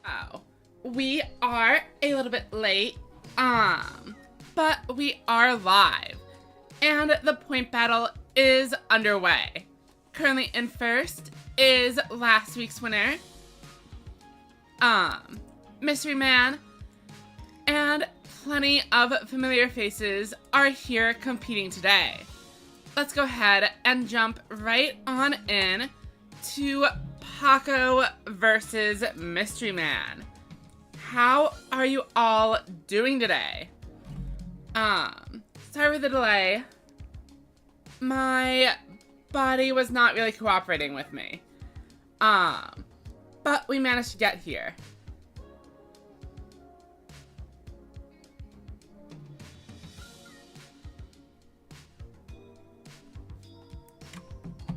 Oh, we are a little bit late, but we are live, and the point battle is underway. Currently in first is last week's winner, Mystery Man, and plenty of familiar faces are here competing today. Let's go ahead and jump right on in to Paco versus Mystery Man. How are you all doing today? Sorry for the delay. My body was not really cooperating with me. But we managed to get here.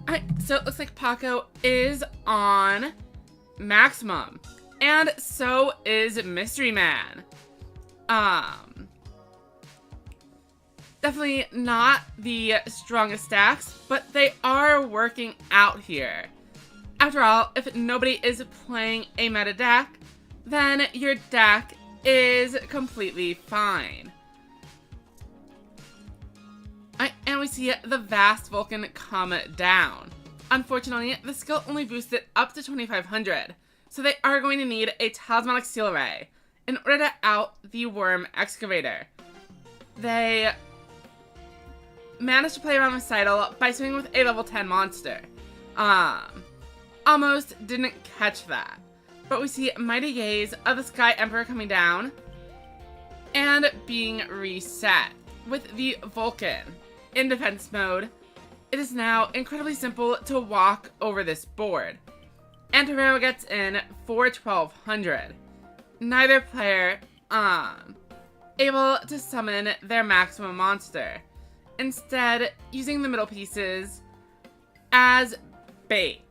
Alright, so it looks like Paco is on maximum. And so is Mystery Man. Definitely not the strongest stacks, but they are working out here. After all, if nobody is playing a meta deck, then your deck is completely fine. And we see the Vast Vulcan come down. Unfortunately, the skill only boosted up to 2500, so they are going to need a Talismanic Seal Ray in order to out the Worm Excavator. They managed to play around with Seidel by swinging with a level 10 monster. Almost didn't catch that. But we see Mighty Gaze of the Sky Emperor coming down and being reset with the Vulcan. In defense mode, it is now incredibly simple to walk over this board. And Torero gets in for 1200. Neither player able to summon their maximum monster. Instead, using the middle pieces as bait.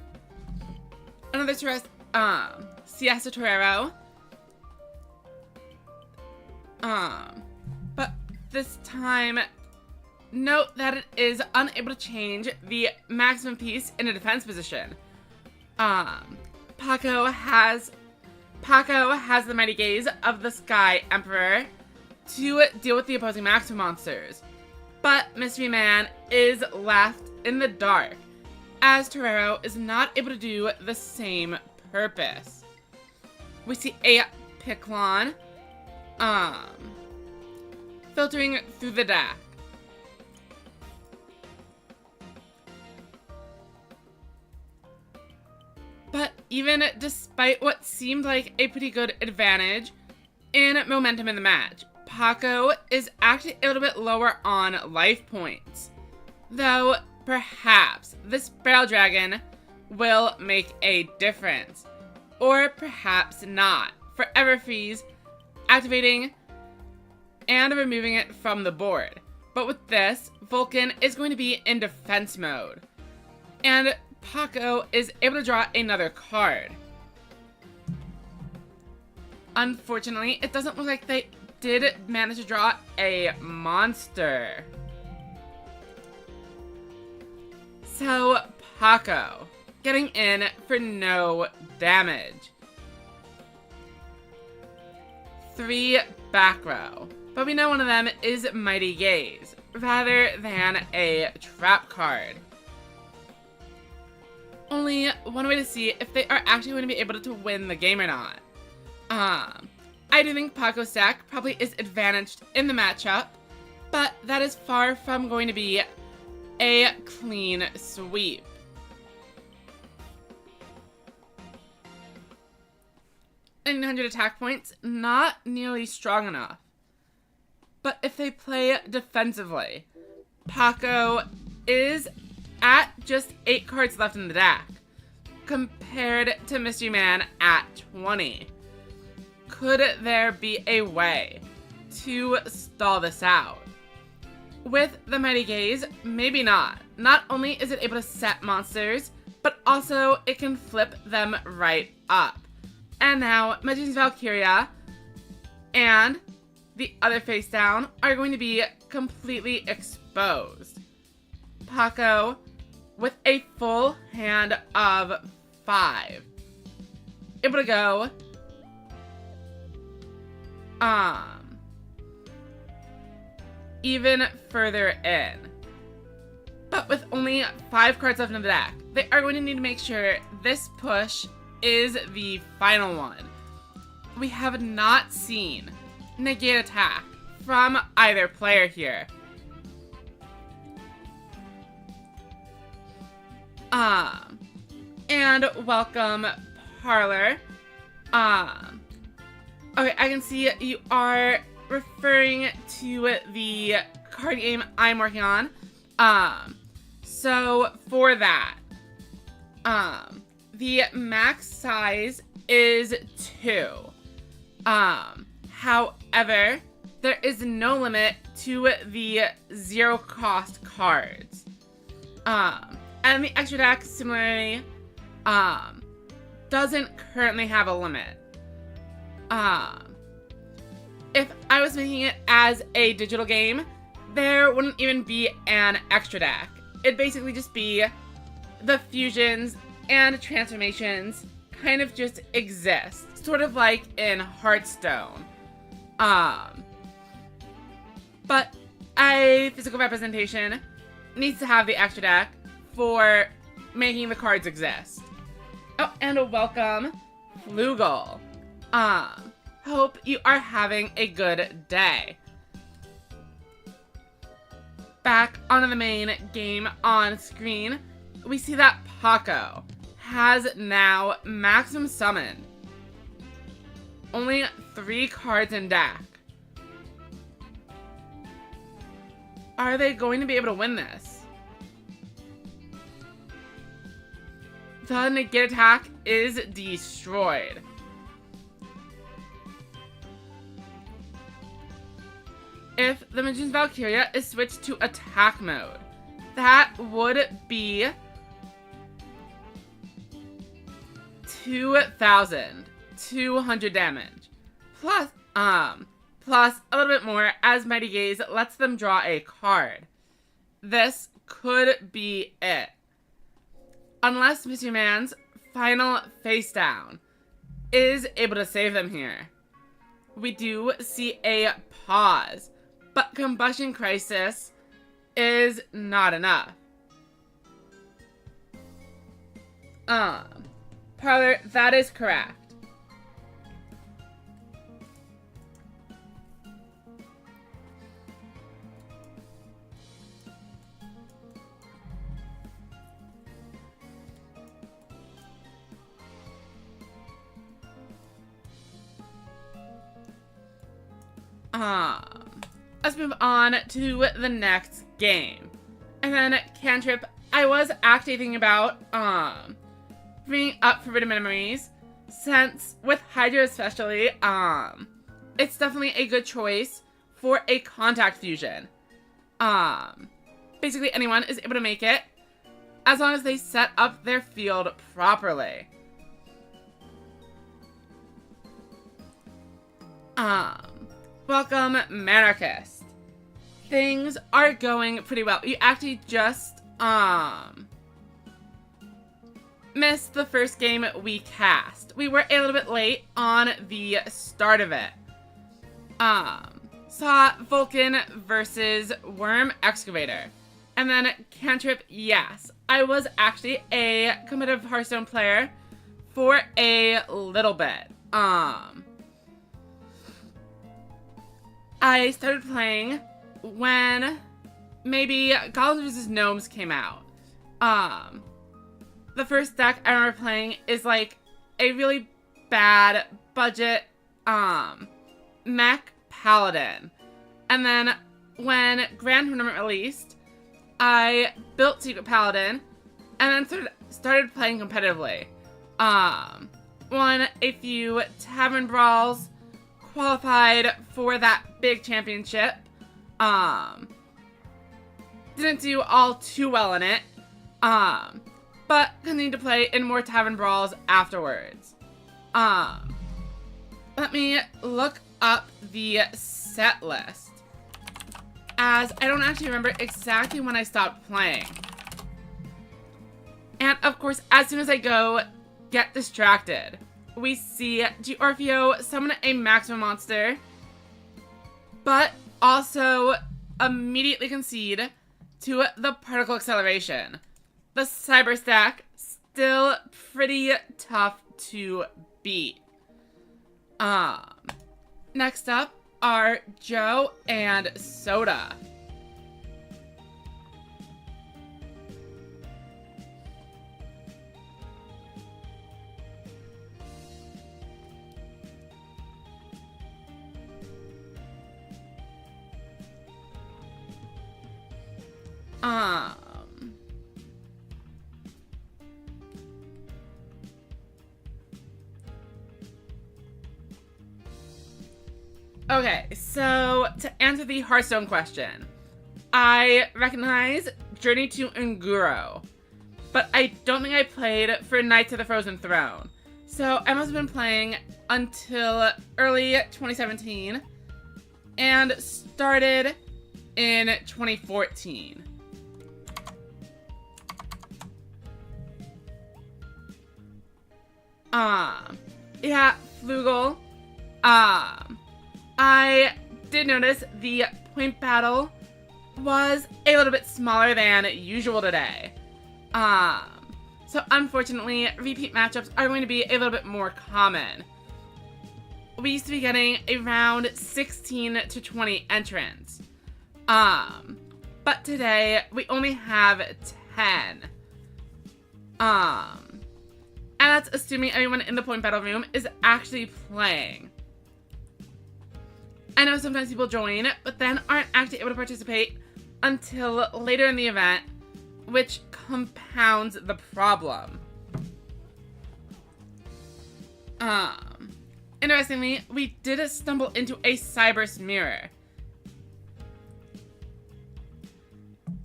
Another Siesta Torero. But this time, note that it is unable to change the maximum piece in a defense position. Paco has the Mighty Gaze of the Sky Emperor to deal with the opposing maximum monsters. But Mystery Man is left in the dark, as Torero is not able to do the same purpose. We see a Picklon filtering through the deck. But even despite what seemed like a pretty good advantage in momentum in the match, Paco is actually a little bit lower on life points. Though, perhaps this Barrel Dragon will make a difference. Or perhaps not. Forever Freeze, activating and removing it from the board. But with this, Vulcan is going to be in defense mode. And Paco is able to draw another card. Unfortunately, it doesn't look like they did manage to draw a monster. So, Paco getting in for no damage. 3 back row. But we know one of them is Mighty Gaze, rather than a trap card. Only one way to see if they are actually going to be able to win the game or not. I do think Paco's deck probably is advantaged in the matchup, but that is far from going to be a clean sweep. And 900 attack points, not nearly strong enough. But if they play defensively, Paco is at just 8 cards left in the deck, compared to Mystery Man at 20. Could there be a way to stall this out? With the Mighty Gaze, maybe not. Not only is it able to set monsters, but also it can flip them right up. And now, Magician's Valkyria and the other face down are going to be completely exposed. Paco with a full hand of 5. Able to go even further in. But with only 5 cards left in the deck, they are going to need to make sure this push is the final one. We have not seen negate attack from either player here. And welcome, Parlor. Okay, I can see you are referring to the card game I'm working on. So for that, the max size is 2. However, there is no limit to the 0 cost cards. And the extra deck similarly, doesn't currently have a limit. If I was making it as a digital game, there wouldn't even be an extra deck. It'd basically just be the fusions and transformations kind of just exist, sort of like in Hearthstone. But a physical representation needs to have the extra deck for making the cards exist. Oh, and welcome, Flugel. Hope you are having a good day. Back onto the main game on screen, we see that Paco has now maximum summoned. Only 3 cards in deck. Are they going to be able to win this? The negate attack is destroyed. If the Magician's Valkyria is switched to attack mode, that would be 2,200 damage. Plus a little bit more as Mighty Gaze lets them draw a card. This could be it. Unless Mr. Man's final face down is able to save them here. We do see a pause, but Combustion Crisis is not enough. Parlor, that is correct. Let's move on to the next game. And then Cantrip, I was actually thinking about bringing up Forbidden Memories, since with Hydra especially, it's definitely a good choice for a contact fusion. Basically anyone is able to make it, as long as they set up their field properly. Welcome, Monarchist. Things are going pretty well. You actually just, missed the first game we cast. We were a little bit late on the start of it. Saw Vulcan versus Worm Excavator. And then Cantrip, yes. I was actually a competitive Hearthstone player for a little bit. I started playing when maybe Goblins vs. Gnomes came out. The first deck I remember playing is like a really bad budget mech paladin. And then when Grand Tournament released, I built Secret Paladin and then started playing competitively. Won a few Tavern Brawls, qualified for that big championship. Didn't do all too well in it. But continued to play in more Tavern Brawls afterwards. Let me look up the set list, as I don't actually remember exactly when I stopped playing. And of course, as soon as I go get distracted, we see Giorfio summon a maximum monster but also immediately concede to the particle acceleration. The Cyber Stack, still pretty tough to beat. Next up are Joe and Soda. Okay, so to answer the Hearthstone question, I recognize Journey to Unguro, but I don't think I played for Knights of the Frozen Throne. So I must have been playing until early 2017 and started in 2014. Yeah, Flugel. I did notice the point battle was a little bit smaller than usual today. So unfortunately, repeat matchups are going to be a little bit more common. We used to be getting around 16 to 20 entrants. But today we only have 10. And that's assuming everyone in the point battle room is actually playing. I know sometimes people join, but then aren't actually able to participate until later in the event, which compounds the problem. Interestingly, we did stumble into a Cyberse mirror.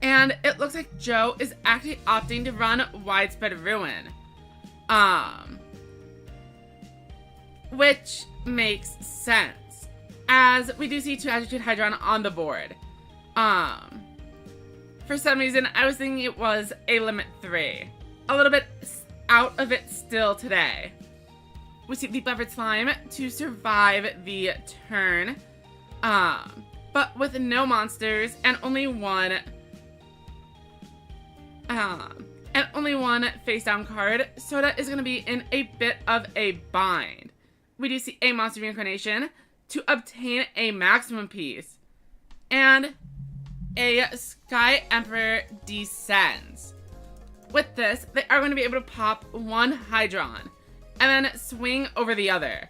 And it looks like Joe is actually opting to run Widespread Ruin. Which makes sense, as we do see 2 Attitude Hydron on the board. For some reason, I was thinking it was a limit 3. A little bit out of it still today. We see the Leopard Slime to survive the turn, but with no monsters and only one face down card, Soda is going to be in a bit of a bind. We do see a monster reincarnation to obtain a maximum piece, and a Sky Emperor descends. With this, they are going to be able to pop one Hydron and then swing over the other.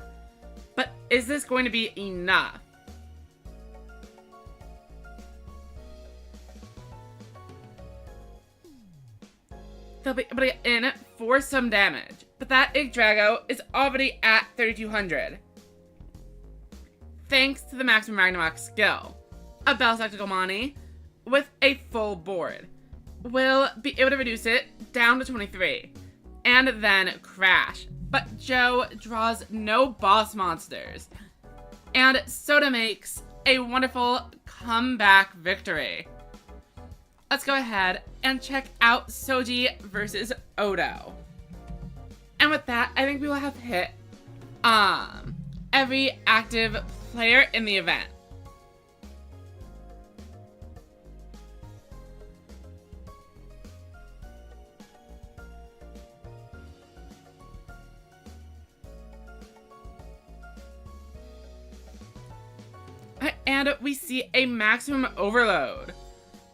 But is this going to be enough? They'll be able to get in for some damage, but that Yggdrago is already at 3200. Thanks to the Maximum Ragnarok skill, a Bellsec Golmani with a full board will be able to reduce it down to 23 and then crash. But Joe draws no boss monsters, and Soda makes a wonderful comeback victory. Let's go ahead and check out Soji versus Odo. And with that, I think we will have hit every active player in the event. And we see a maximum overload.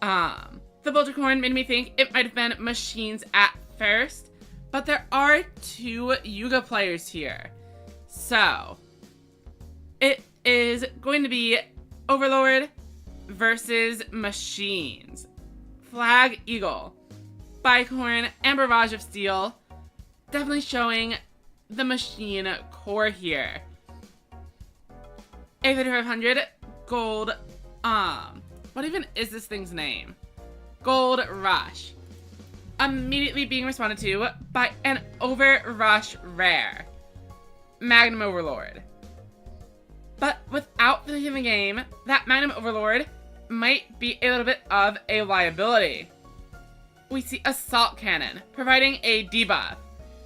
The Bulgercorn made me think it might have been machines at first, but there are 2 Yuga players here. So, it is going to be Overlord versus machines. Flag Eagle, Bicorn, and Barrage of Steel, definitely showing the machine core here. A3500 Gold, what even is this thing's name? Gold Rush. Immediately being responded to by an Overrush rare, Magnum Overlord. But without finishing the game, that Magnum Overlord might be a little bit of a liability. We see Assault Cannon, providing a debuff,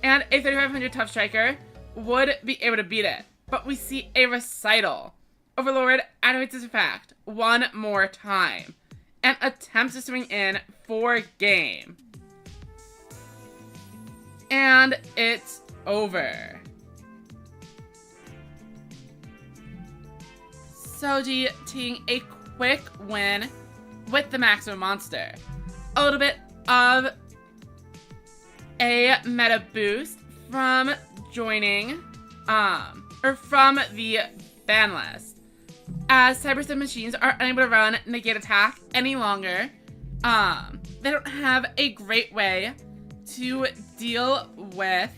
and a 3500 Tough Striker would be able to beat it. But we see a Recital, Overlord activates his effect one more time and attempts to swing in for game. And it's over. Soji taking a quick win with the maximum monster. A little bit of a meta boost from joining, or from the ban list. As Cyber Sim machines are unable to run Negate Attack any longer, they don't have a great way to deal with,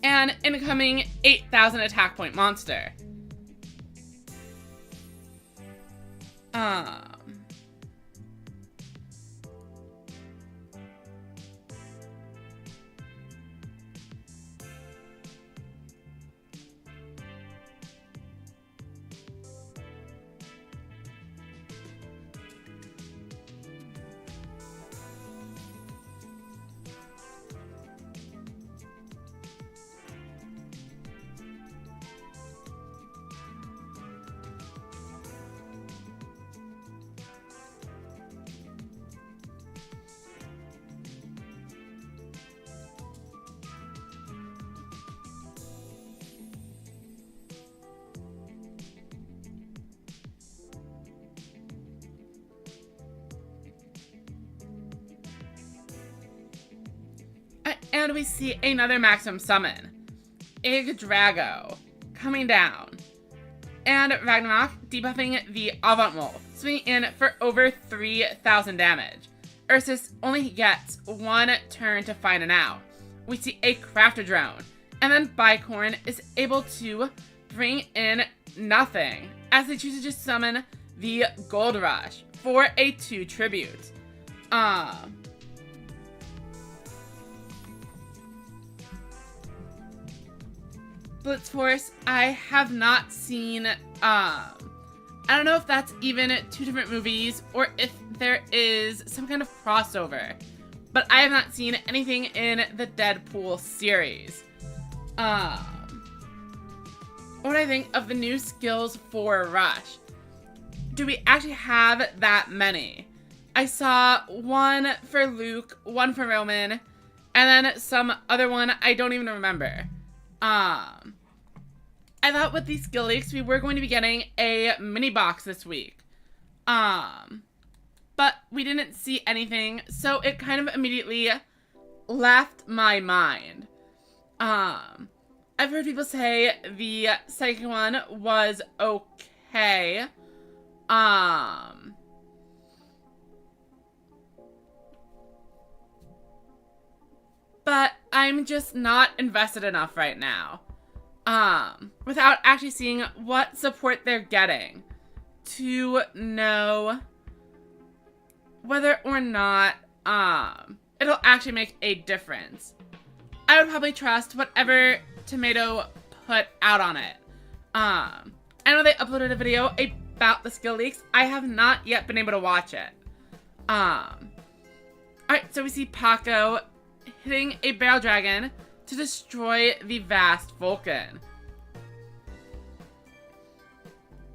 an incoming 8,000 attack point monster. And we see another maximum summon, Yggdrago, coming down. And Ragnarok debuffing the Avant Wolf, swinging in for over 3,000 damage. Ursus only gets one turn to find an out. We see a Crafter Drone, and then Bicorn is able to bring in nothing, as they choose to just summon the Gold Rush for a 2 tribute. Blitzforce, I have not seen, I don't know if that's even 2 different movies or if there is some kind of crossover, but I have not seen anything in the Deadpool series. What do I think of the new skills for Rush? Do we actually have that many? I saw one for Luke, one for Roman, and then some other one I don't even remember. I thought with these skill leaks, we were going to be getting a mini box this week. But we didn't see anything, so it kind of immediately left my mind. I've heard people say the second one was okay. But I'm just not invested enough right now. Without actually seeing what support they're getting to know whether or not, it'll actually make a difference. I would probably trust whatever Tomato put out on it. I know they uploaded a video about the skill leaks. I have not yet been able to watch it. Alright, so we see Paco hitting a Barrel Dragon to destroy the Vast Vulcan.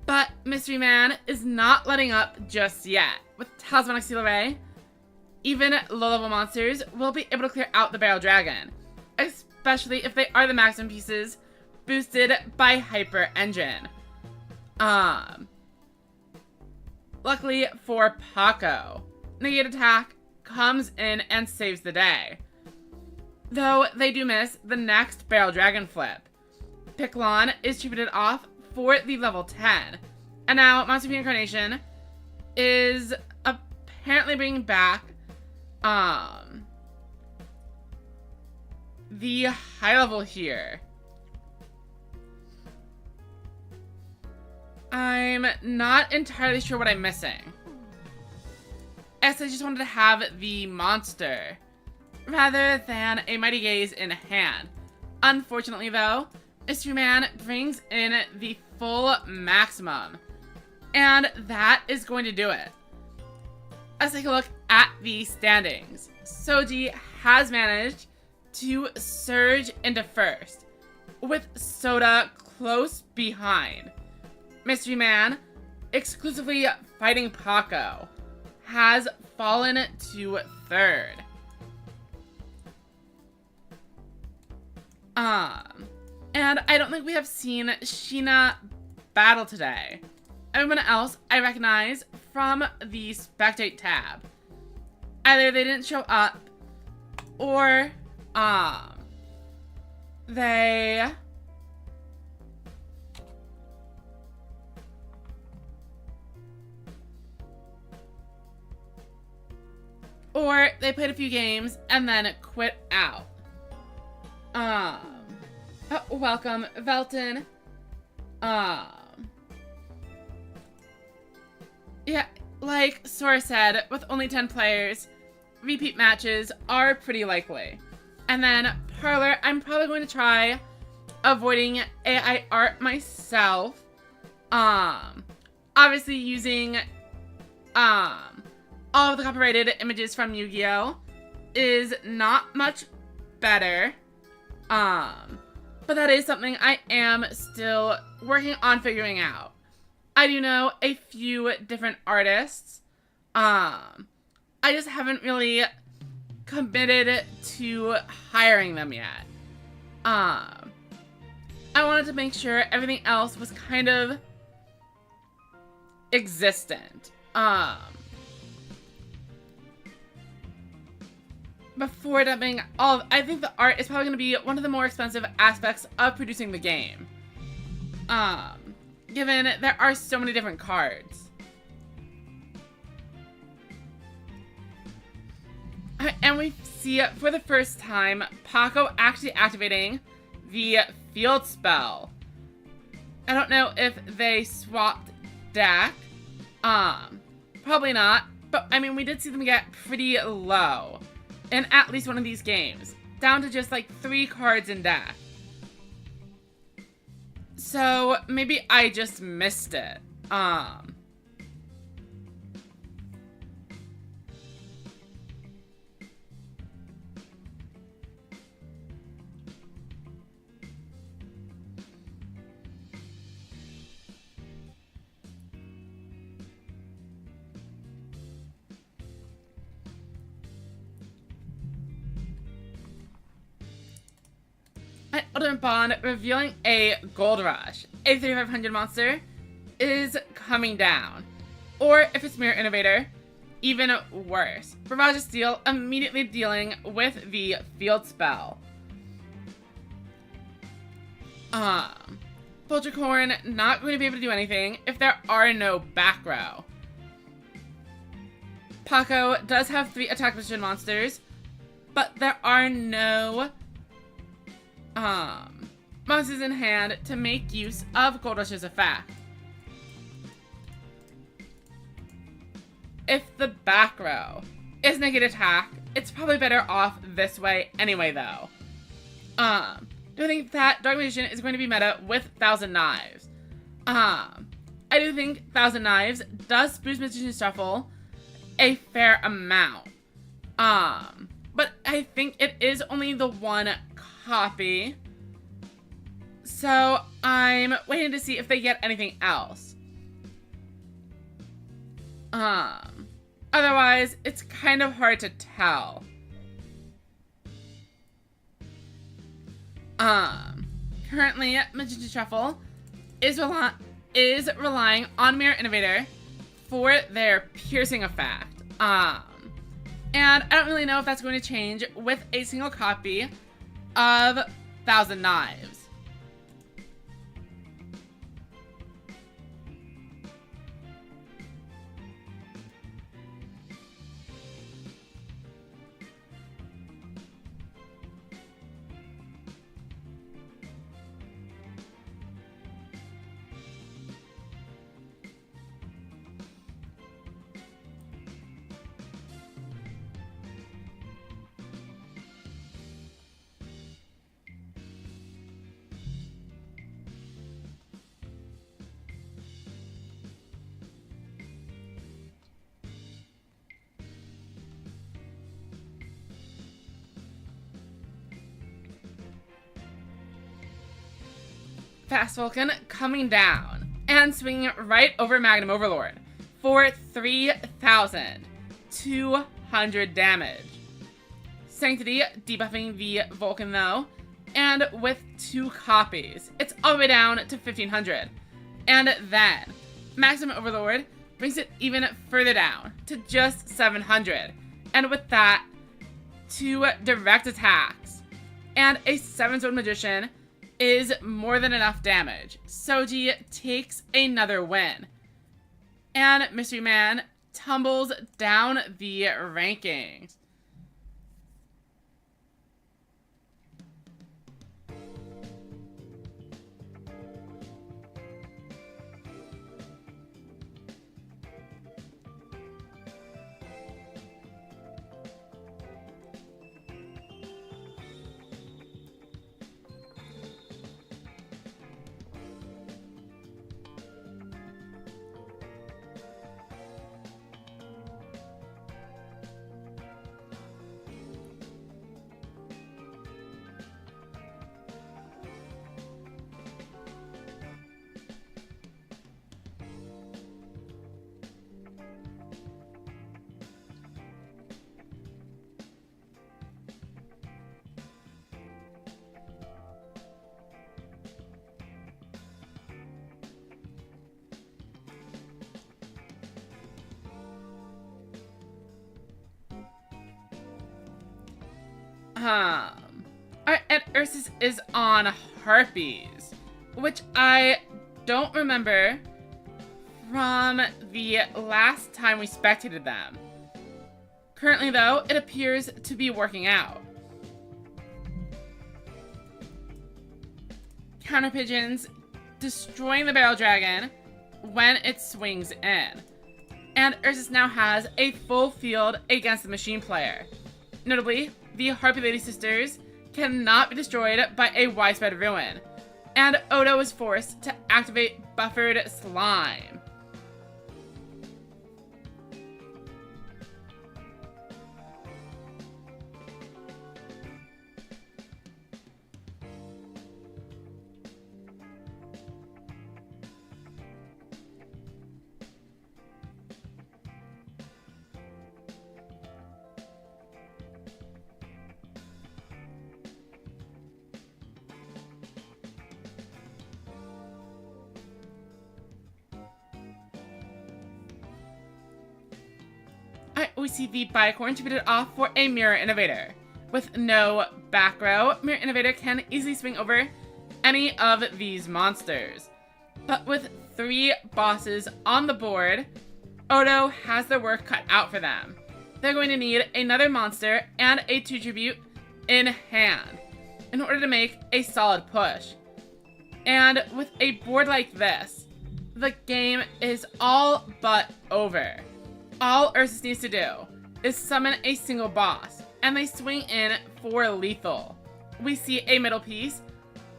But Mystery Man is not letting up just yet. With Talismanic Seal Array, even low-level monsters will be able to clear out the Barrel Dragon, especially if they are the maximum pieces boosted by Hyper Engine. Luckily for Paco, Negate Attack comes in and saves the day. Though they do miss the next Barrel Dragon flip. Picklon is tributed off for the level 10. And now Monster P Incarnation is apparently bringing back the high level here. I'm not entirely sure what I'm missing. I just wanted to have the monster rather than a Mighty Gaze in hand. Unfortunately though, Mystery Man brings in the full maximum, and that is going to do it. Let's take a look at the standings. Soji has managed to surge into first, with Soda close behind. Mystery Man, exclusively fighting Paco, has fallen to third. And I don't think we have seen Sheena battle today. Everyone else I recognize from the Spectate tab. Either they didn't show up, or, they... Or they played a few games and then quit out. Welcome, Velton. Yeah, like Sora said, with only 10 players, repeat matches are pretty likely. And then Parlor, I'm probably going to try avoiding AI art myself. Obviously using, all of the copyrighted images from Yu-Gi-Oh! Is not much better. But that is something I am still working on figuring out. I do know a few different artists. I just haven't really committed to hiring them yet. I wanted to make sure everything else was kind of existent. Before dumping all of, I think the art is probably going to be one of the more expensive aspects of producing the game. Given there are so many different cards. And we see for the first time Paco actually activating the field spell. I don't know if they swapped deck. Probably not. But I mean, we did see them get pretty low in at least one of these games, down to just like 3 cards in deck. So maybe I just missed it. Ultimate Bond revealing a Gold Rush. A 3500 monster is coming down. Or if it's Mirror Innovator, even worse. Barrage of Steel immediately dealing with the field spell. Vulturecorn not going to be able to do anything if there are no back row. Paco does have 3 attack position monsters, but there are no monsters in hand to make use of Gold Rush's effect. If the back row is negative attack, it's probably better off this way anyway, though. Do I think that Dark Magician is going to be meta with Thousand Knives? I do think Thousand Knives does boost Magician's Shuffle a fair amount. But I think it is only the 1 copy. So I'm waiting to see if they get anything else. Otherwise, it's kind of hard to tell. Currently, Magician's Shuffle is relying on Mirror Innovator for their piercing effect. And I don't really know if that's going to change with a single copy of Thousand Knives. Fast Vulcan coming down and swinging right over Magnum Overlord for 3,200 damage. Sanctity debuffing the Vulcan though, and with 2 copies, it's all the way down to 1,500. And then Maximum Overlord brings it even further down to just 700. And with that, 2 direct attacks and a 7-zone Magician is more than enough damage. Soji takes another win. And Mystery Man tumbles down the rankings. Alright, and Ursus is on Harpies, which I don't remember from the last time we spectated them. Currently, though, it appears to be working out. Counter Pigeons destroying the Barrel Dragon when it swings in. And Ursus now has a full field against the Machine Player. Notably, the Harpy Lady Sisters cannot be destroyed by a Widespread Ruin, and Odo is forced to activate Buffered Slime. We see the Bicorn traded off for a Mirror Innovator. With no back row, Mirror Innovator can easily swing over any of these monsters. But with 3 bosses on the board, Odo has their work cut out for them. They're going to need another monster and a 2 tribute in hand in order to make a solid push. And with a board like this, the game is all but over. All Ursus needs to do is summon a single boss, and they swing in for lethal. We see a middle piece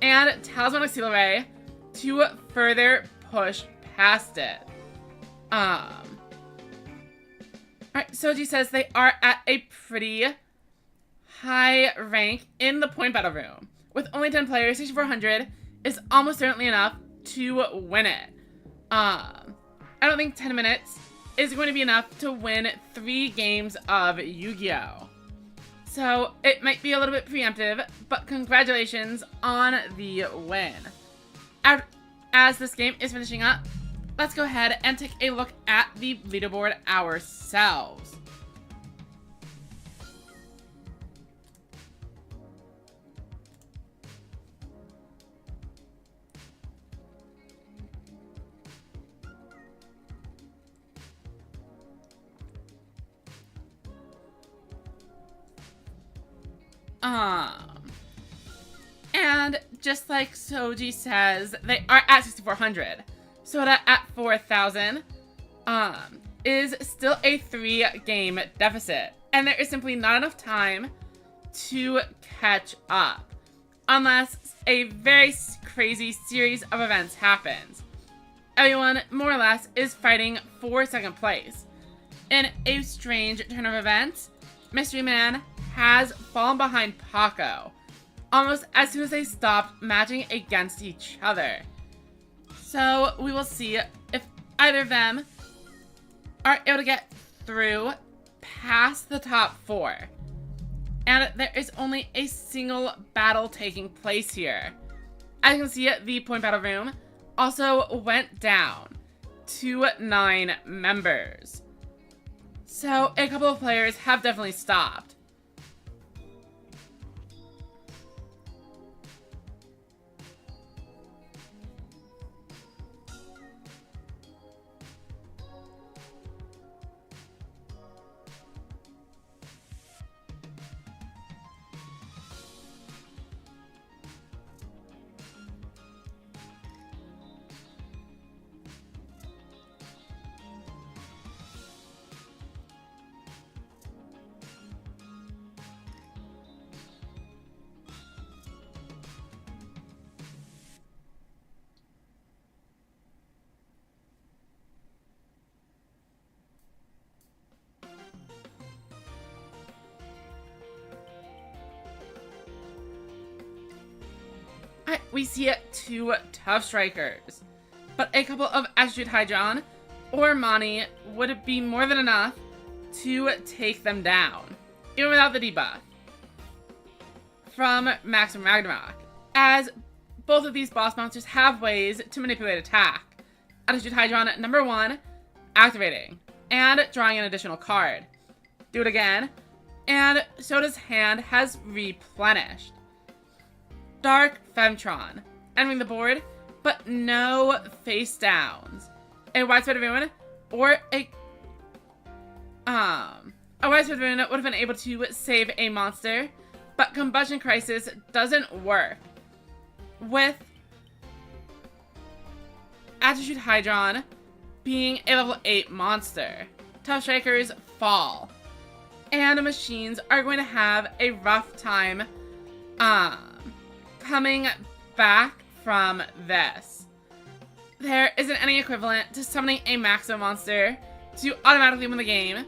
and Talisman of Seal Ray to further push past it. Alright, Soji says they are at a pretty high rank in the point battle room. With only 10 players, 6,400 is almost certainly enough to win it. I don't think 10 minutes is going to be enough to win 3 games of Yu-Gi-Oh! So it might be a little bit preemptive, but congratulations on the win. As this game is finishing up, let's go ahead and take a look at the leaderboard ourselves. And just like Soji says, they are at 6,400. Soda at 4,000 is still a 3-game deficit. And there is simply not enough time to catch up. Unless a very crazy series of events happens. Everyone, more or less, is fighting for second place. In a strange turn of events, Mystery Man has fallen behind Paco, almost as soon as they stopped matching against each other. So we will see if either of them are able to get through past the top 4. And there is only a single battle taking place here. As you can see, the point battle room also went down to 9 members. So a couple of players have definitely stopped. We see 2 tough strikers, but a couple of Astute Hydron or Mani would be more than enough to take them down, even without the debuff from Maximum Ragnarok, as both of these boss monsters have ways to manipulate attack. Astute Hydron number 1, activating, and drawing an additional card. Do it again, and Soda's hand has replenished. Dark Femtron, entering the board, but no face downs. A Widespread Ruin or a Widespread Ruin would have been able to save a monster, but Combustion Crisis doesn't work with Astute Hydron being a level 8 monster. Tough Strikers fall, and the machines are going to have a rough time coming back from this. There isn't any equivalent to summoning a Maximum monster to automatically win the game,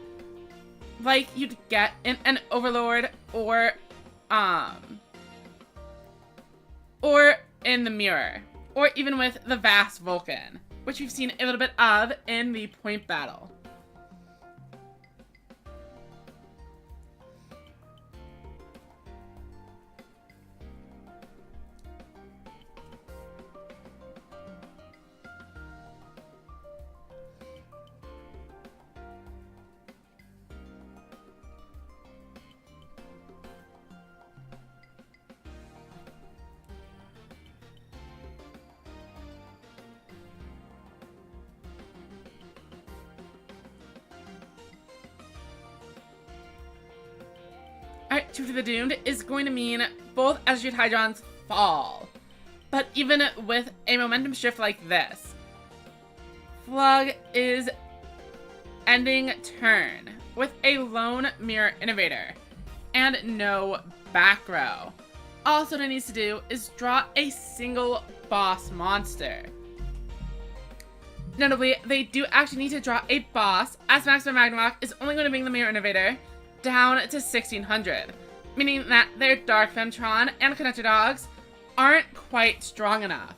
like you'd get in an Overlord or in the Mirror, or even with the Vast Vulcan, which we've seen a little bit of in the point battle. Alright, Two to the Doomed is going to mean both Astute Hydrons fall. But even with a momentum shift like this, Flug is ending turn with a lone Mirror Innovator and no back row. All Soda needs to do is draw a single boss monster. Notably, they do actually need to draw a boss, as Maximum Ragnarok is only going to bring the Mirror Innovator down to 1600, meaning that their Dark Femtron and Connector Dogs aren't quite strong enough.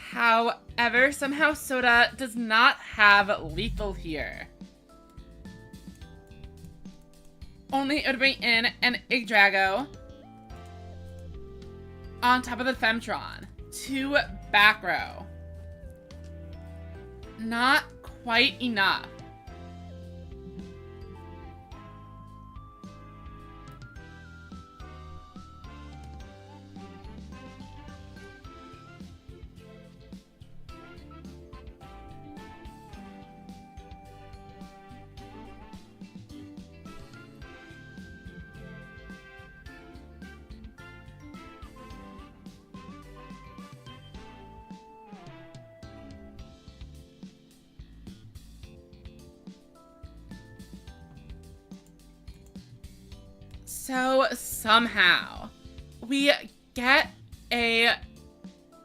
However, somehow Soda does not have lethal here. Only it would bring in an Yggdrago on top of the Femtron. 2 back row. Not quite enough. So somehow, we get a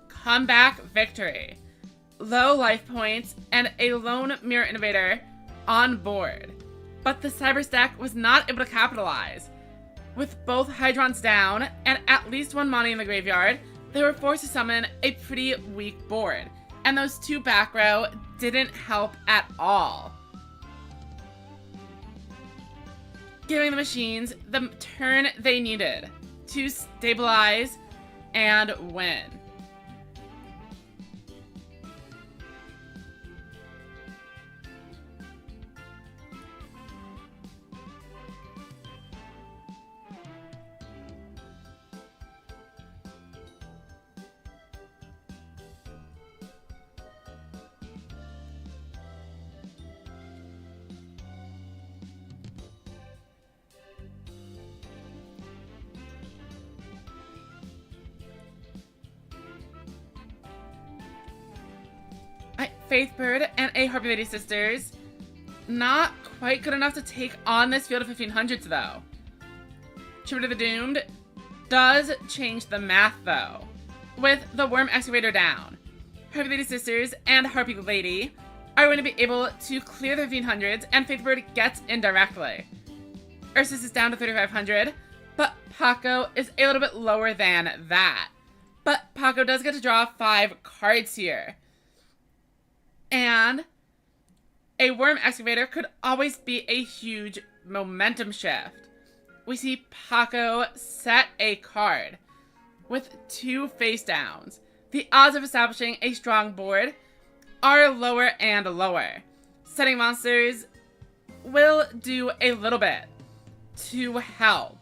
comeback victory. Low life points and a lone mirror innovator on board. But the Cyber stack was not able to capitalize. With both Hydrons down and at least one Monty in the graveyard, they were forced to summon a pretty weak board. And those two back row didn't help at all, giving the machines the turn they needed to stabilize and win. Faithbird and a Harpy Lady Sisters. Not quite good enough to take on this field of 1500s though. Tribute to the Doomed does change the math though. With the Worm Excavator down, Harpy Lady Sisters and Harpy Lady are going to be able to clear the 1500s and Faithbird gets in directly. Ursus is down to 3500, but Paco is a little bit lower than that. But Paco does get to draw 5 cards here. And a Worm Excavator could always be a huge momentum shift. We see Paco set a card with 2 face downs. The odds of establishing a strong board are lower and lower. Setting monsters will do a little bit to help.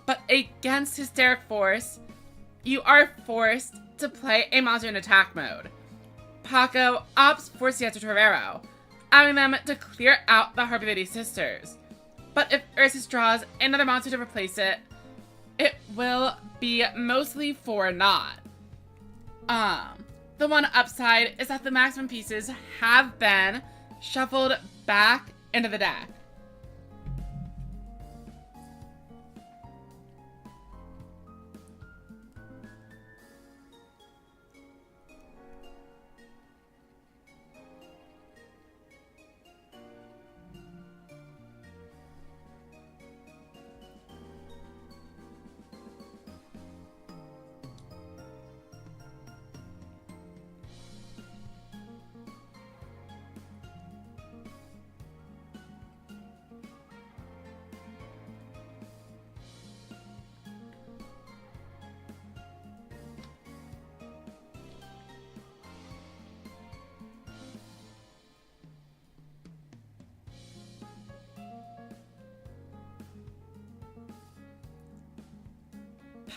But against Hysteric Force, you are forced to play a monster in attack mode. Paco opts for Siete Torero, allowing them to clear out the Harpy Lady Sisters. But if Ursus draws another monster to replace it, it will be mostly for naught. The one upside is that the maximum pieces have been shuffled back into the deck.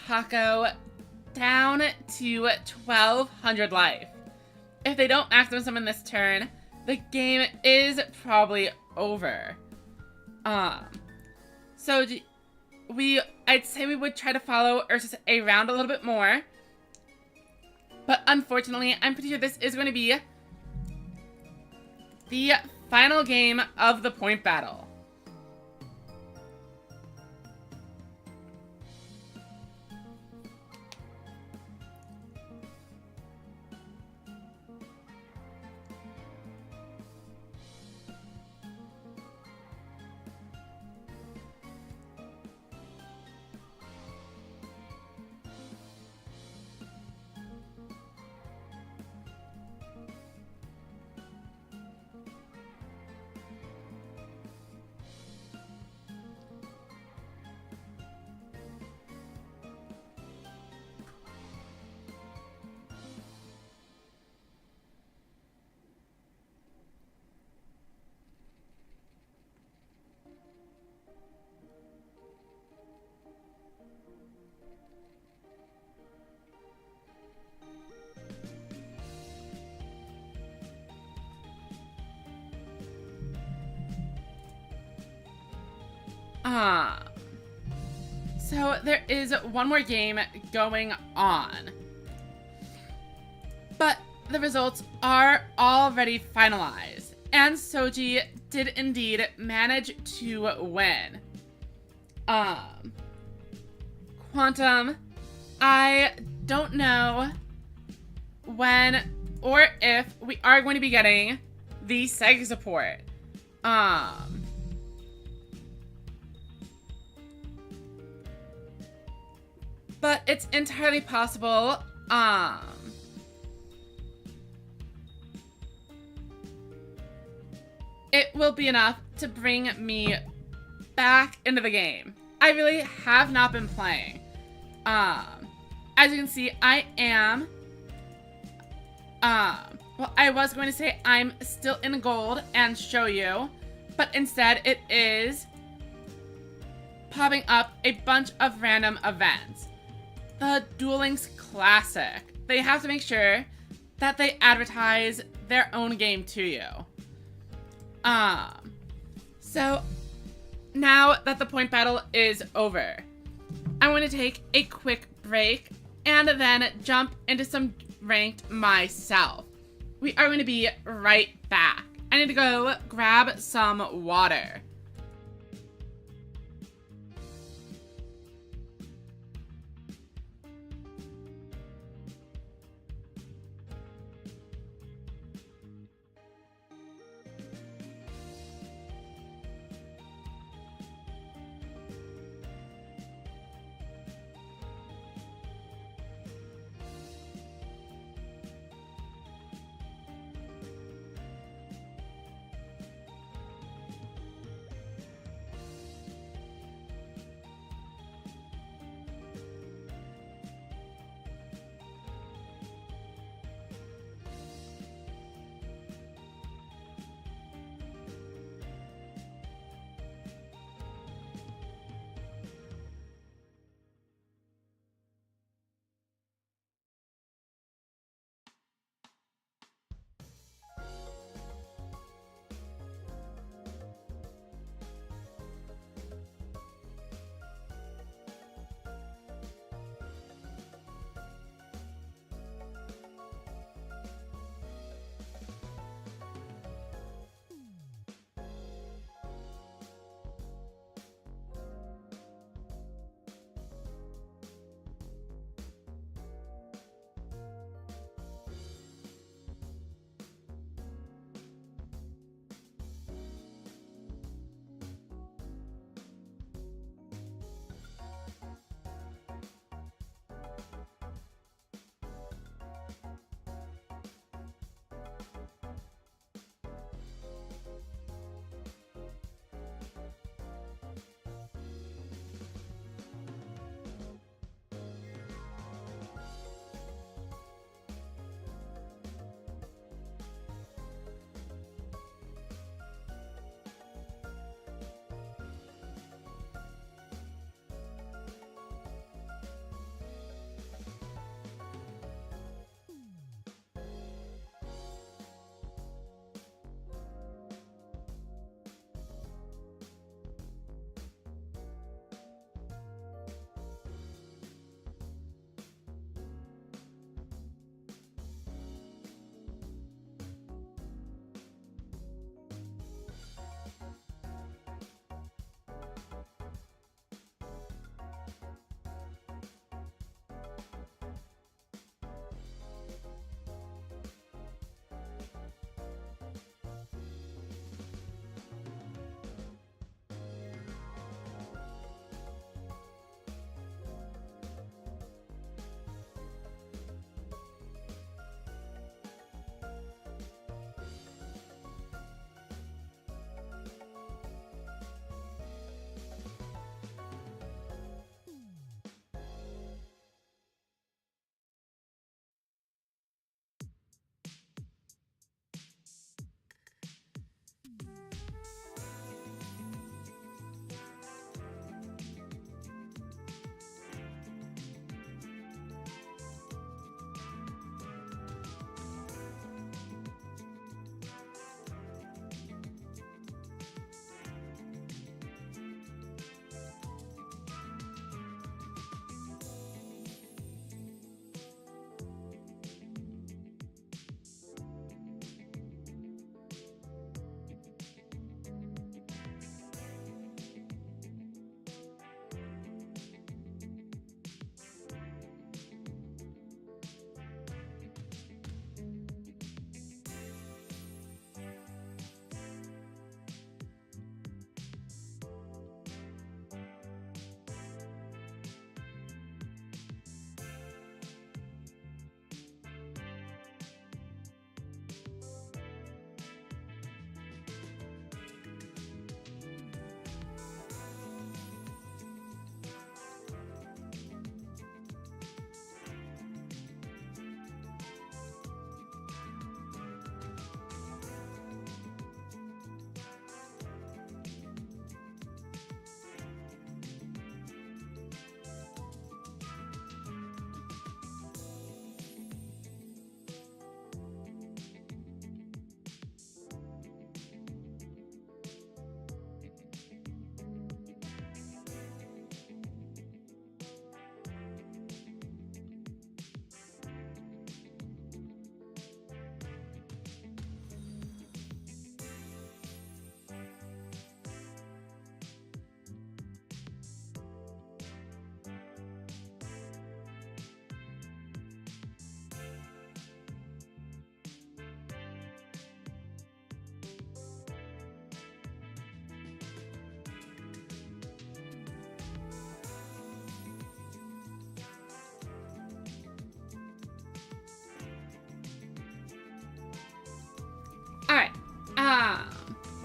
Paco down to 1200 life. If they don't maximum summon this turn, the game is probably over. So I'd say we would try to follow Ursus around a little bit more. But unfortunately, I'm pretty sure this is going to be the final game of the point battle. So there is one more game going on. But the results are already finalized, and Soji did indeed manage to win. Quantum, I don't know when or if we are going to be getting the Seg support. But it's entirely possible, it will be enough to bring me back into the game. I really have not been playing. As you can see, I am, well, I was going to say I'm still in gold and show you, but instead it is popping up a bunch of random events. The Duel Links Classic. They have to make sure that they advertise their own game to you. So now that the point battle is over, I'm going to take a quick break and then jump into some ranked myself. We are going to be right back. I need to go grab some water.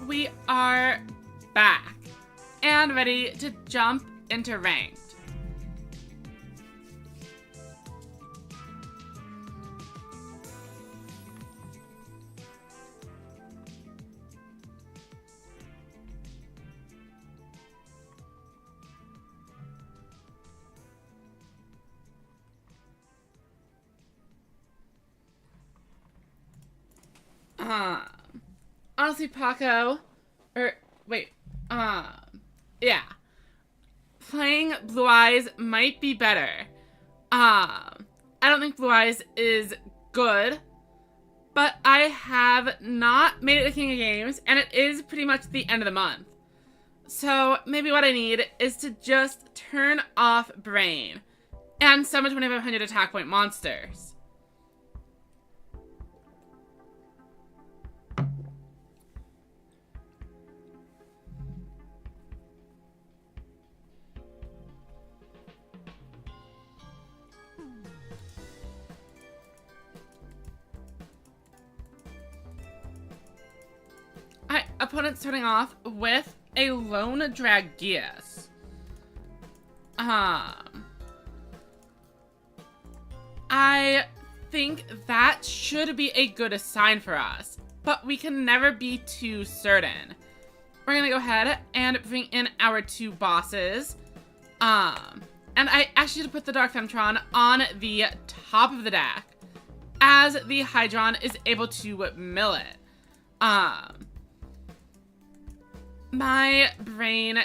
we are back and ready to jump into ranked. Honestly, Paco, yeah. Playing Blue Eyes might be better. I don't think Blue Eyes is good, but I have not made it a King of Games, and it is pretty much the end of the month. So maybe what I need is to just turn off Brain and summon 2500 attack point monsters. Opponent starting off with a Lone Dragius. I think that should be a good sign for us, but we can never be too certain. We're gonna go ahead and bring in our two bosses. And I actually put the Dark Femtron on the top of the deck, as the Hydron is able to mill it. My brain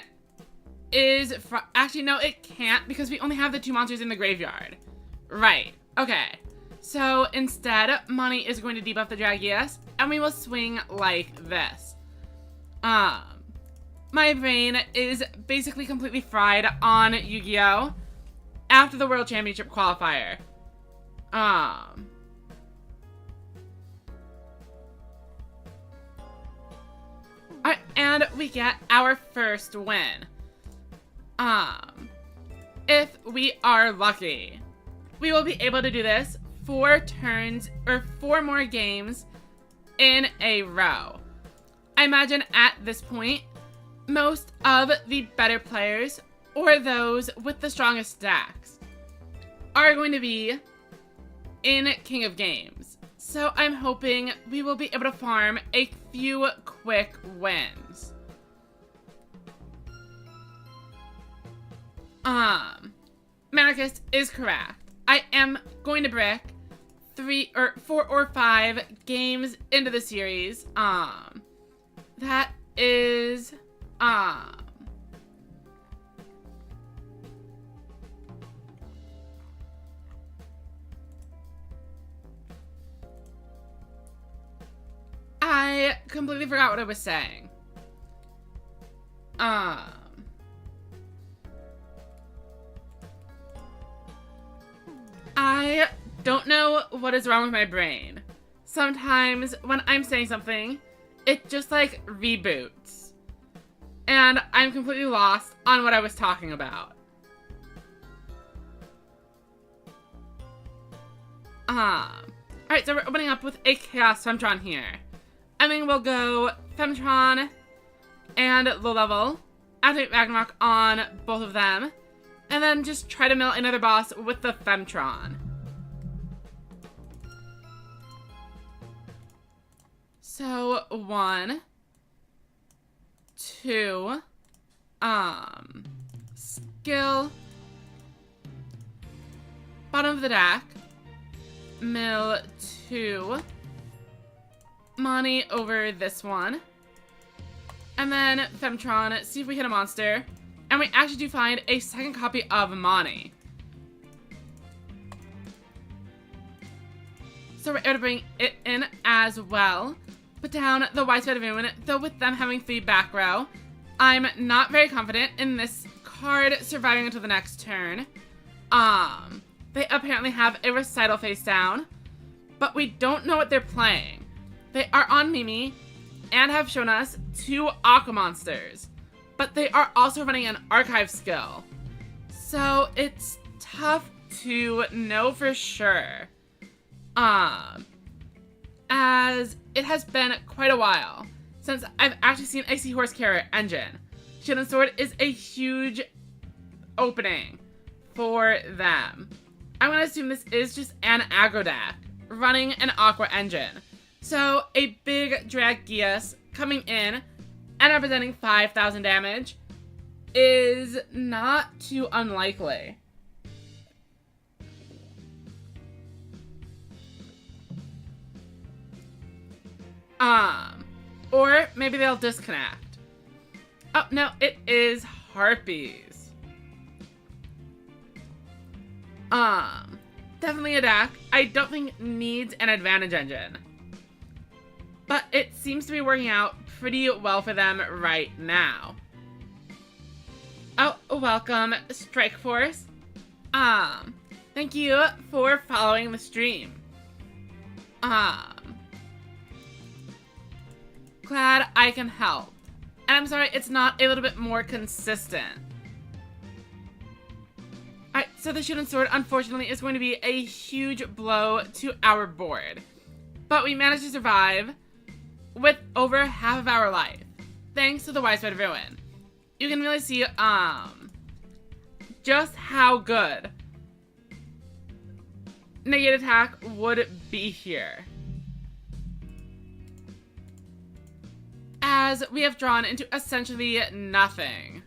is... Actually, no, it can't, because we only have the two monsters in the graveyard. Right. Okay. So, instead, Money is going to debuff the Dragius, and we will swing like this. My brain is basically completely fried on Yu-Gi-Oh! After the World Championship qualifier. Alright, and we get our first win. If we are lucky, we will be able to do this 4 turns or 4 more games in a row. I imagine at this point, most of the better players, or those with the strongest stacks, are going to be in King of Games. So I'm hoping we will be able to farm a few quick wins. Manarchist is correct. I am going to brick 3 or 4 or 5 games into the series. That is I completely forgot what I was saying. I don't know what is wrong with my brain. Sometimes when I'm saying something, it just like reboots. And I'm completely lost on what I was talking about. Alright, so we're opening up with a Chaos Femtron here. I think we'll go Femtron and low level, activate Ragnarok on both of them, and then just try to mill another boss with the Femtron. So, 1, 2, skill, bottom of the deck, mill 2, Money over this one, and then Femtron, see if we hit a monster, and we actually do find a second copy of Money. So we're able to bring it in as well. Put down the Widespread of Moon, though with them having 3 back row, I'm not very confident in this card surviving until the next turn. They apparently have a Recital face down, but we don't know what they're playing. They are on Mimi and have shown us 2 Aqua monsters, but they are also running an Archive skill. So it's tough to know for sure. As it has been quite a while since I've actually seen a Seahorse Carrier engine. Shield and Sword is a huge opening for them. I'm going to assume this is just an aggro deck running an Aqua engine. So a big Dragius coming in and representing 5,000 damage is not too unlikely. Or maybe they'll disconnect. Oh, no, it is Harpies. Definitely a deck I don't think needs an advantage engine. But it seems to be working out pretty well for them right now. Oh, welcome, Strike Force. Thank you for following the stream. Glad I can help. And I'm sorry it's not a little bit more consistent. Alright, so the Shield and Sword, unfortunately, is going to be a huge blow to our board. But we managed to survive with over half of our life, thanks to the Widespread Ruin. You can really see, just how good Negate Attack would be here. As we have drawn into essentially nothing.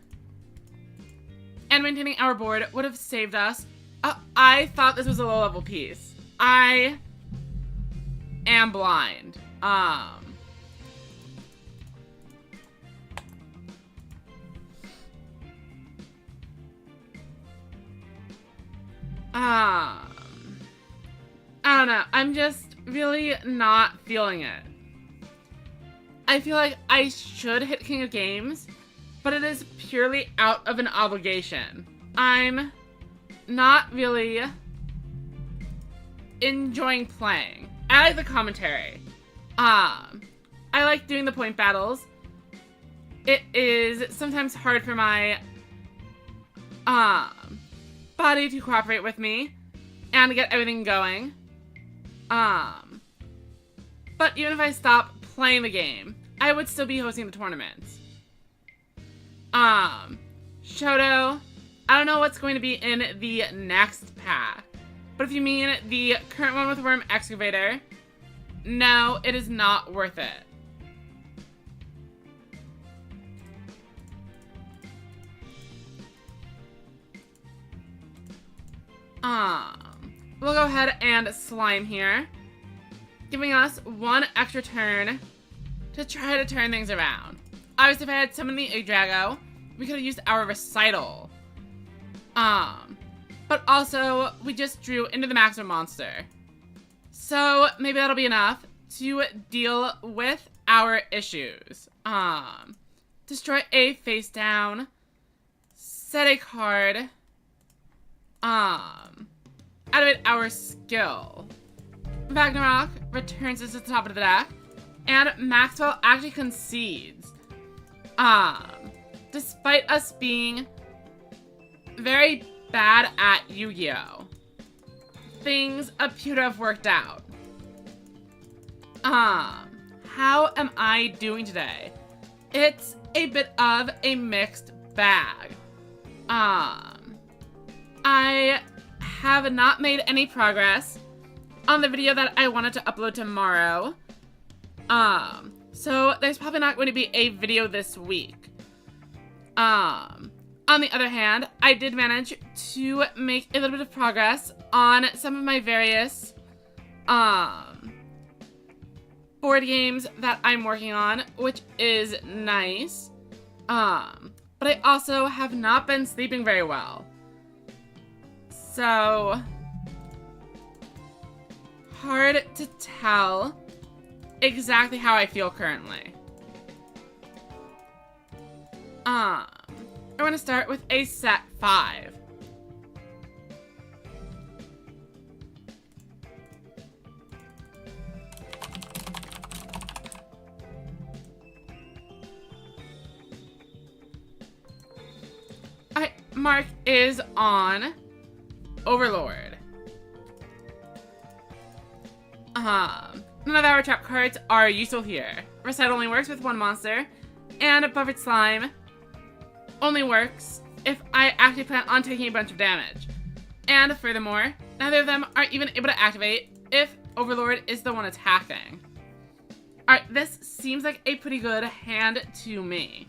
And maintaining our board would have saved us. I thought this was a low-level piece. I am blind. I don't know. I'm just really not feeling it. I feel like I should hit King of Games, but it is purely out of an obligation. I'm not really enjoying playing. I like the commentary. I like doing the point battles. It is sometimes hard for my body to cooperate with me and to get everything going. But even if I stop playing the game, I would still be hosting the tournaments. Shoto, I don't know what's going to be in the next pack, but if you mean the current one with Worm Excavator, no, it is not worth it. We'll go ahead and Slime here, giving us one extra turn to try to turn things around. Obviously, if I had summoned the Yggdrago, we could have used our Recital. But also, we just drew into the maximum monster. So, maybe that'll be enough to deal with our issues. Destroy a face down, set a card, activate our skill. Ragnarok returns us to the top of the deck, and Maxwell actually concedes. Despite us being very bad at Yu-Gi-Oh, things appear to have worked out. How am I doing today? It's a bit of a mixed bag. I have not made any progress on the video that I wanted to upload tomorrow. So there's probably not going to be a video this week. On the other hand, I did manage to make a little bit of progress on some of my various board games that I'm working on, which is nice. But I also have not been sleeping very well. So hard to tell exactly how I feel currently. I want to start with a set 5. Alright, Mark is on Overlord. None of our trap cards are useful here. Recite only works with one monster, and Buffered Slime only works if I actually plan on taking a bunch of damage. And furthermore, neither of them are even able to activate if Overlord is the one attacking. Alright, this seems like a pretty good hand to me.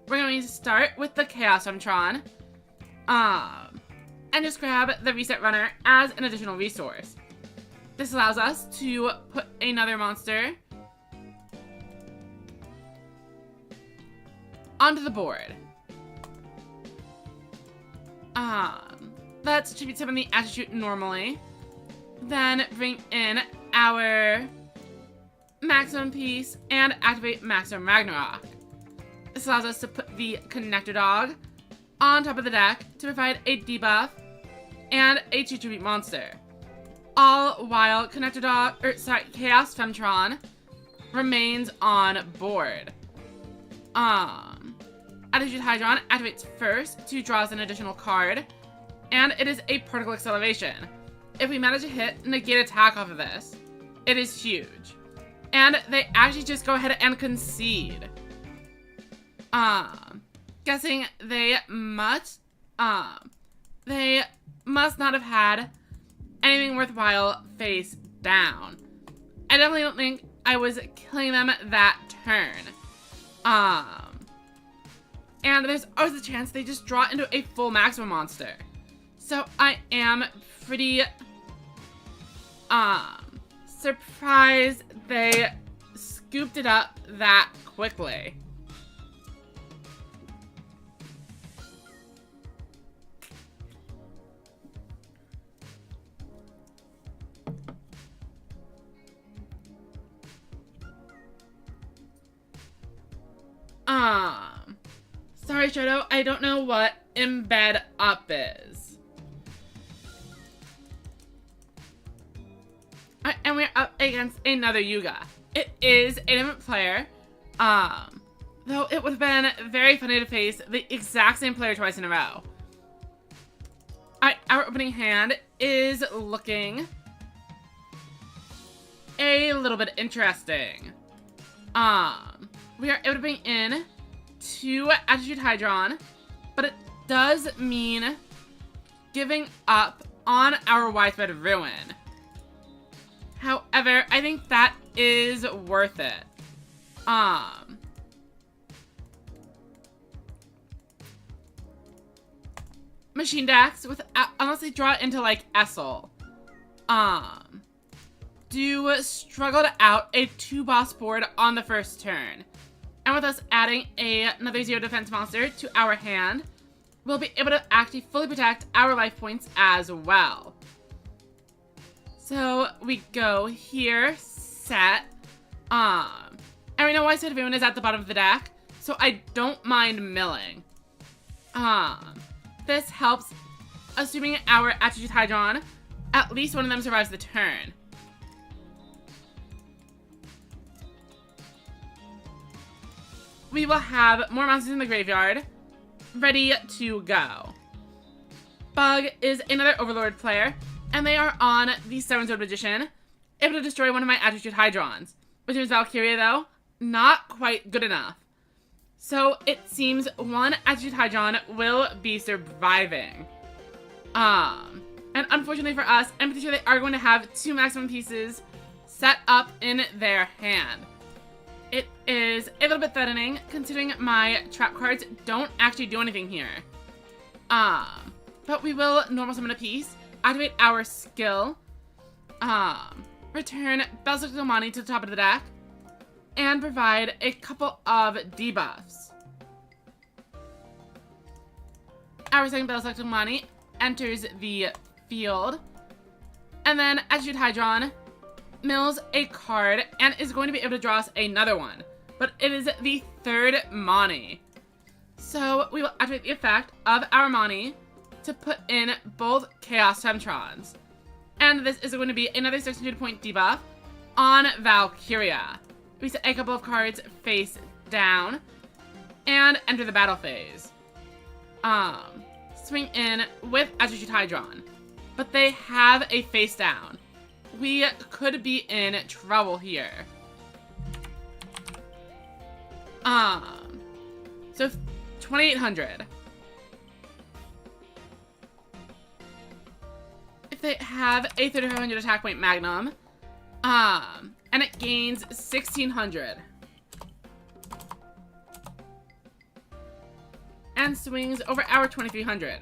We're going to start with the Chaos Femtron, and just grab the Reset Runner as an additional resource. This allows us to put another monster onto the board. Let's attribute some of the attribute normally. Then bring in our Maximum Piece and activate Maximum Ragnarok. This allows us to put the Connector Dog on top of the deck to provide a debuff and a 2-tribute monster. All while Chaos Femtron remains on board. Attitude Hydron activates first to draw us an additional card, and it is a Particle Acceleration. If we manage to hit Negate Attack off of this, it is huge. And they actually just go ahead and concede. Guessing they must not have had anything worthwhile face down. I definitely don't think I was killing them that turn. And there's always a chance they just draw into a full maximum monster. So I am pretty surprised they scooped it up that quickly. Sorry, Shadow, I don't know what embed up is. Alright, and we're up against another Yuga. It is a different player, though it would have been very funny to face the exact same player twice in a row. Alright, our opening hand is looking a little bit interesting. We are able to bring in 2 Attitude Hydron, but it does mean giving up on our Widespread Ruin. However, I think that is worth it. Machine decks, unless they draw into like Essel, do struggle to out a 2-boss board on the first turn. And with us adding another 0 defense monster to our hand, we'll be able to actually fully protect our life points as well. So we go here, set, and we know Widespread Ruin is at the bottom of the deck, so I don't mind milling. This helps, assuming our Attitude Hydron, at least one of them survives the turn. We will have more monsters in the graveyard, ready to go. Bug is another Overlord player, and they are on the 7-Sword Magician, able to destroy one of my Attitude Hydrons. Which means Valkyria, though, not quite good enough. So it seems one Attitude Hydron will be surviving. And unfortunately for us, I'm pretty sure they are going to have 2 maximum pieces set up in their hand. It is a little bit threatening, considering my trap cards don't actually do anything here. But we will normal summon a piece, activate our skill, return Bellsec Domani to the top of the deck, and provide a couple of debuffs. Our second Bellsec Domani enters the field, and then Attitude Hydron mills a card and is going to be able to draw us another one, but it is the 3rd Mani. So we will activate the effect of our Mani to put in both Chaos Femtrons. And this is going to be another 600 point debuff on Valkyria. We set a couple of cards face down and enter the battle phase. Swing in with Attitude Hydron, but they have a face down. we could be in trouble here. So 2,800. If they have a 3,500 attack point Magnum, and it gains 1,600. And swings over our 2,300.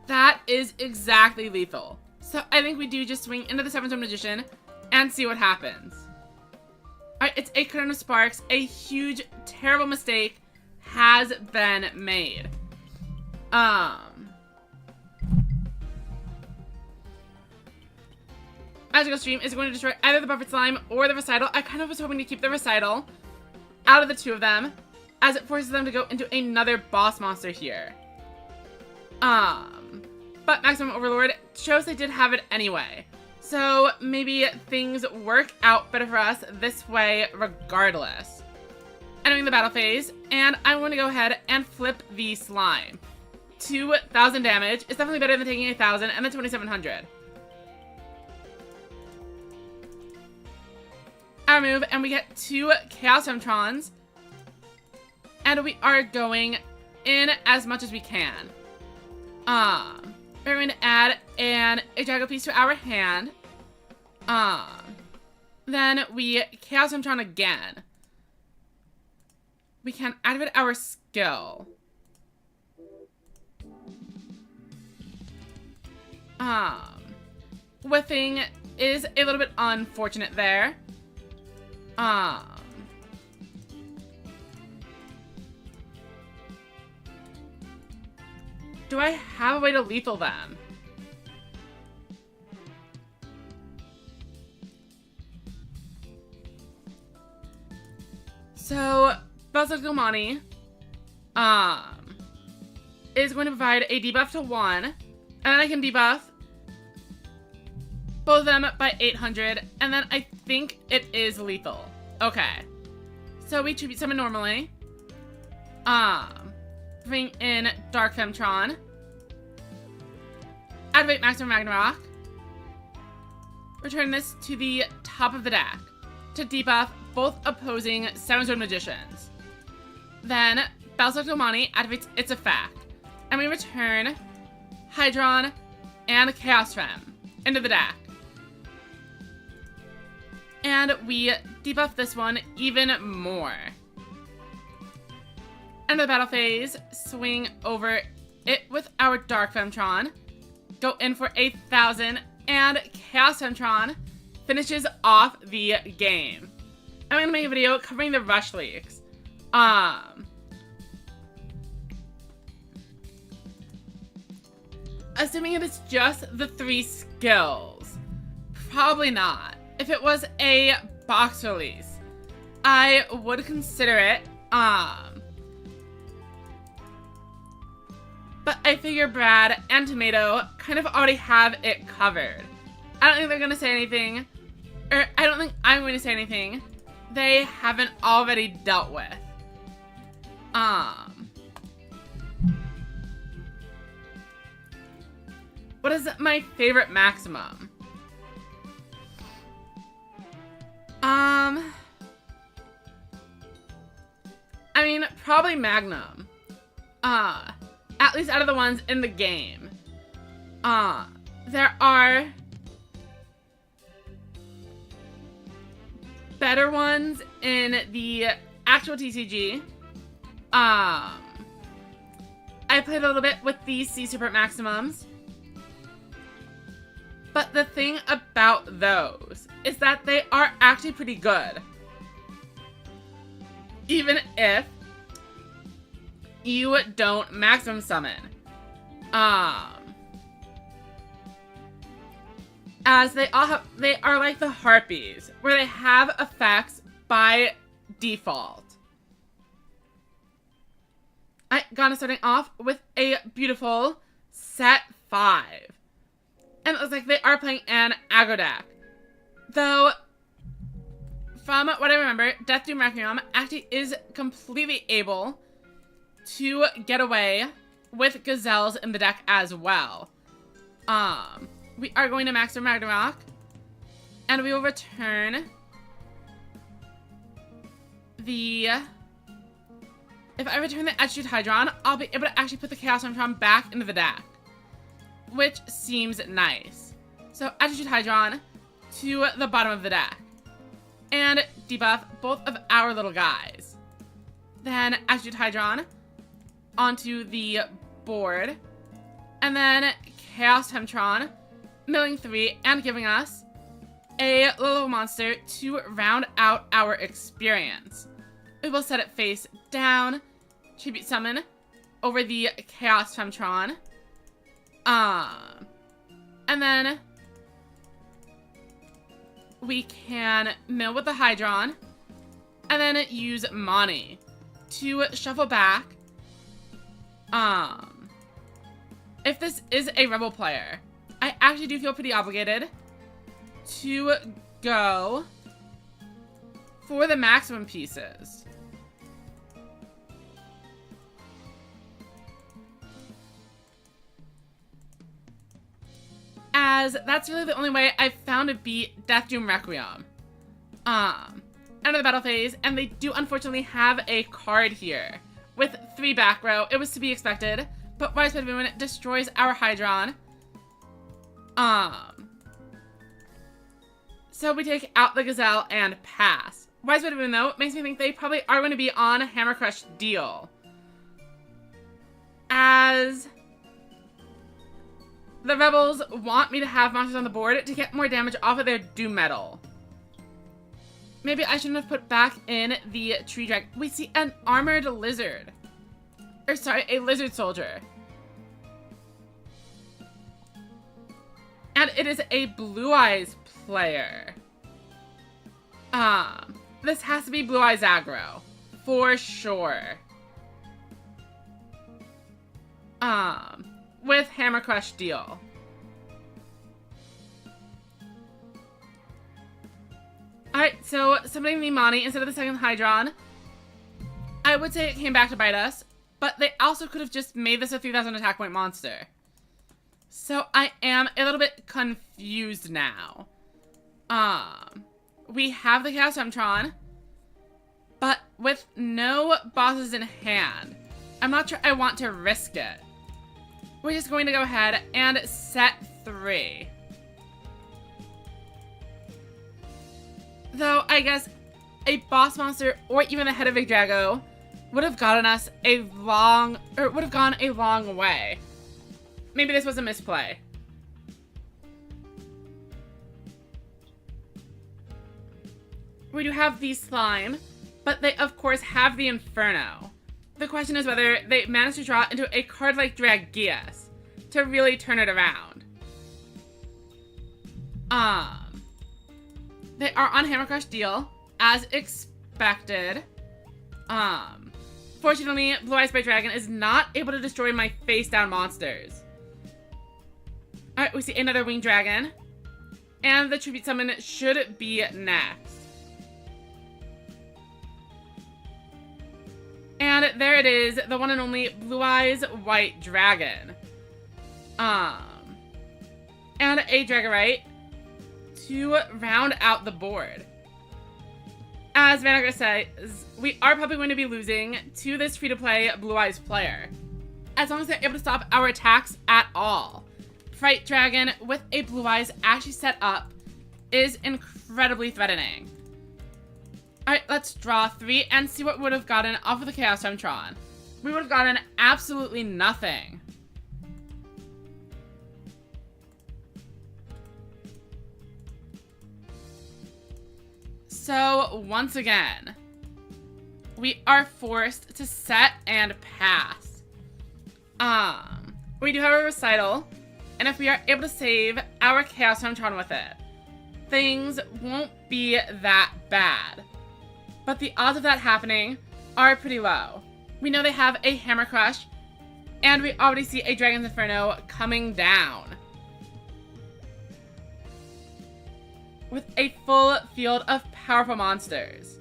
That is exactly lethal. So I think we do just swing into the 7-Stone Magician and see what happens. Alright, it's a Crown of Sparks. A huge, terrible mistake has been made. Magical Stream is going to destroy either the Buffered Slime or the Recital. I kind of was hoping to keep the Recital out of the two of them, as it forces them to go into another boss monster here. But Maximum Overlord shows they did have it anyway. So maybe things work out better for us this way regardless. Entering the battle phase, and I'm going to go ahead and flip the slime. 2,000 damage is definitely better than taking 1,000 and then 2,700. Our move, and we get 2 Chaos Femtrons. And we are going in as much as we can. We're going to add a Jago piece to our hand. Then we Chaos Femtron again. We can activate our skill. Whiffing is a little bit unfortunate there. Do I have a way to lethal them? So, Bellslick Gilmani, is going to provide a debuff to one, and then I can debuff both of them by 800, and then I think it is lethal. Okay. So we tribute summon normally. Bring in Dark Femtron. Activate Maximum Ragnarok. Return this to the top of the deck to debuff both opposing 7-Stone Magicians. Then Bellslick Gilmani activates its effect, and we return Hydron and Chaos Fem into the deck. And we debuff this one even more. End of the battle phase, swing over it with our Dark Femtron, go in for 1,000, and Chaos Femtron finishes off the game. I'm going to make a video covering the Rush Leaks. Assuming it is just the 3 skills. Probably not. If it was a box release, I would consider it. But I figure Brad and Tomato kind of already have it covered. I don't think they're going to say anything. Or I don't think I'm going to say anything they haven't already dealt with. What is my favorite Maximum? I mean, probably Magnum. At least out of the ones in the game. There are better ones in the actual TCG. I played a little bit with the Sea Serpent Maximums. But the thing about those is that they are actually pretty good. Even if you don't maximum summon. As they are like the Harpies, where they have effects by default. Gonna starting off with a beautiful set 5. And it looks like they are playing an aggro deck. Though, from what I remember, Death Doom Requiem actually is completely able to get away with Gazelles in the deck as well. We are going to Maximum Ragnarok And we will return the... If I return the Attitude Hydron, I'll be able to actually put the Chaos Armtron back into the deck, which seems nice. So Attitude Hydron to the bottom of the deck, and debuff both of our little guys. Then Attitude Hydron onto the board, and then Chaos Temptron, milling 3 and giving us a little monster to round out our experience. We will set it face down, Tribute Summon over the Chaos Temptron, and then we can mill with the Hydron, and then use Mani to shuffle back. If this is a Rebel player, I actually do feel pretty obligated to go for the maximum pieces. As that's really the only way I've found to beat Death Doom Requiem. End of the battle phase, and they do unfortunately have a card here with 3 back row. It was to be expected, but Widespread Moon destroys our Hydron. So we take out the Gazelle and pass. Widespread Moon, though, makes me think they probably are going to be on Hammer Crush Deal, as the Rebels want me to have monsters on the board to get more damage off of their Doom Metal. Maybe I shouldn't have put back in the Tree Dragon. We see an armored lizard. Or sorry, a lizard soldier. And it is a Blue Eyes player. This has to be Blue Eyes aggro, for sure. With Hammer Crush Deal. Alright, so summoning the Mani instead of the second Hydron, I would say it came back to bite us, but they also could have just made this a 3,000 attack point monster. So I am a little bit confused now. We have the Chaos Temptron, but with no bosses in hand, I'm not sure I want to risk it. We're just going to go ahead and set 3. Though, I guess a boss monster or even the head of Yggdrago would have gotten us a long, or would have gone a long way. Maybe this was a misplay. We do have the Slime, but they of course have the Inferno. The question is whether they managed to draw into a card like Dragias to really turn it around. They are on Hammer Crush Deal, as expected. Fortunately, Blue Eyes Bright Dragon is not able to destroy my face-down monsters. Alright, we see another Winged Dragon, and the Tribute Summon should be next. And there it is, the one and only Blue Eyes White Dragon. And a Dragonite to round out the board. As Vanagra says, we are probably going to be losing to this free-to-play Blue Eyes player, as long as they're able to stop our attacks at all. Fright Dragon with a Blue Eyes actually set up is incredibly threatening. Alright, let's draw 3 and see what we would have gotten off of the Chaos Temptron. We would have gotten absolutely nothing. So, once again, we are forced to set and pass. We do have a Recital, and if we are able to save our Chaos Temptron with it, things won't be that bad. But the odds of that happening are pretty low. We know they have a Hammer Crush, and we already see a Dragon's Inferno coming down, with a full field of powerful monsters.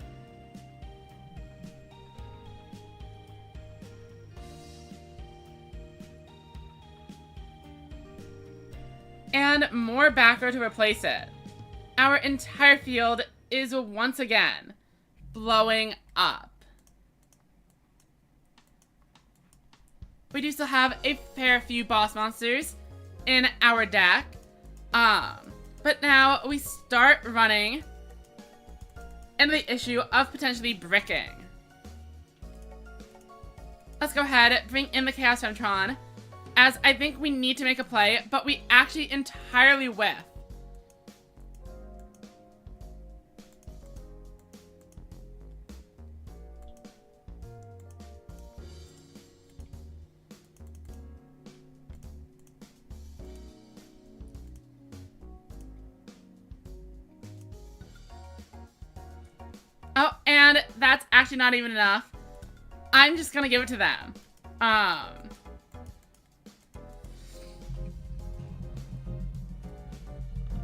And more back row to replace it, our entire field is once again blowing up. We do still have a fair few boss monsters in our deck. But now we start running into the issue of potentially bricking. Let's go ahead, bring in the Chaos Femtron, as I think we need to make a play, but we actually entirely whiff. Oh, and that's actually not even enough. I'm just gonna give it to them.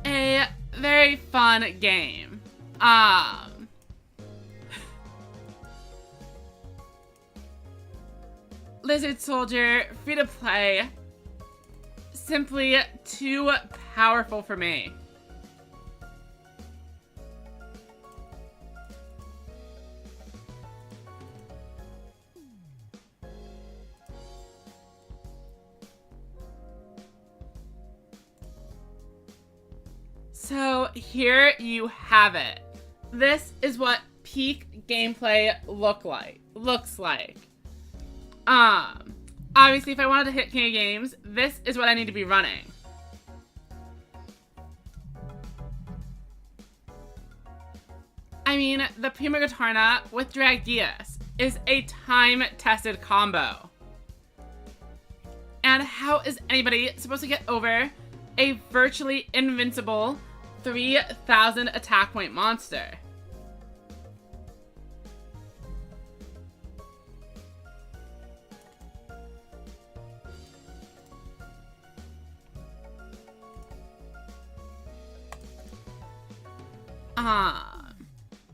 A very fun game. Lizard Soldier, free to play. Simply too powerful for me. So here you have it. This is what peak gameplay looks like. Obviously, if I wanted to hit King of Games, this is what I need to be running. I mean, the Primogotarna with Dragius is a time-tested combo. And how is anybody supposed to get over a virtually invincible 3,000 attack point monster?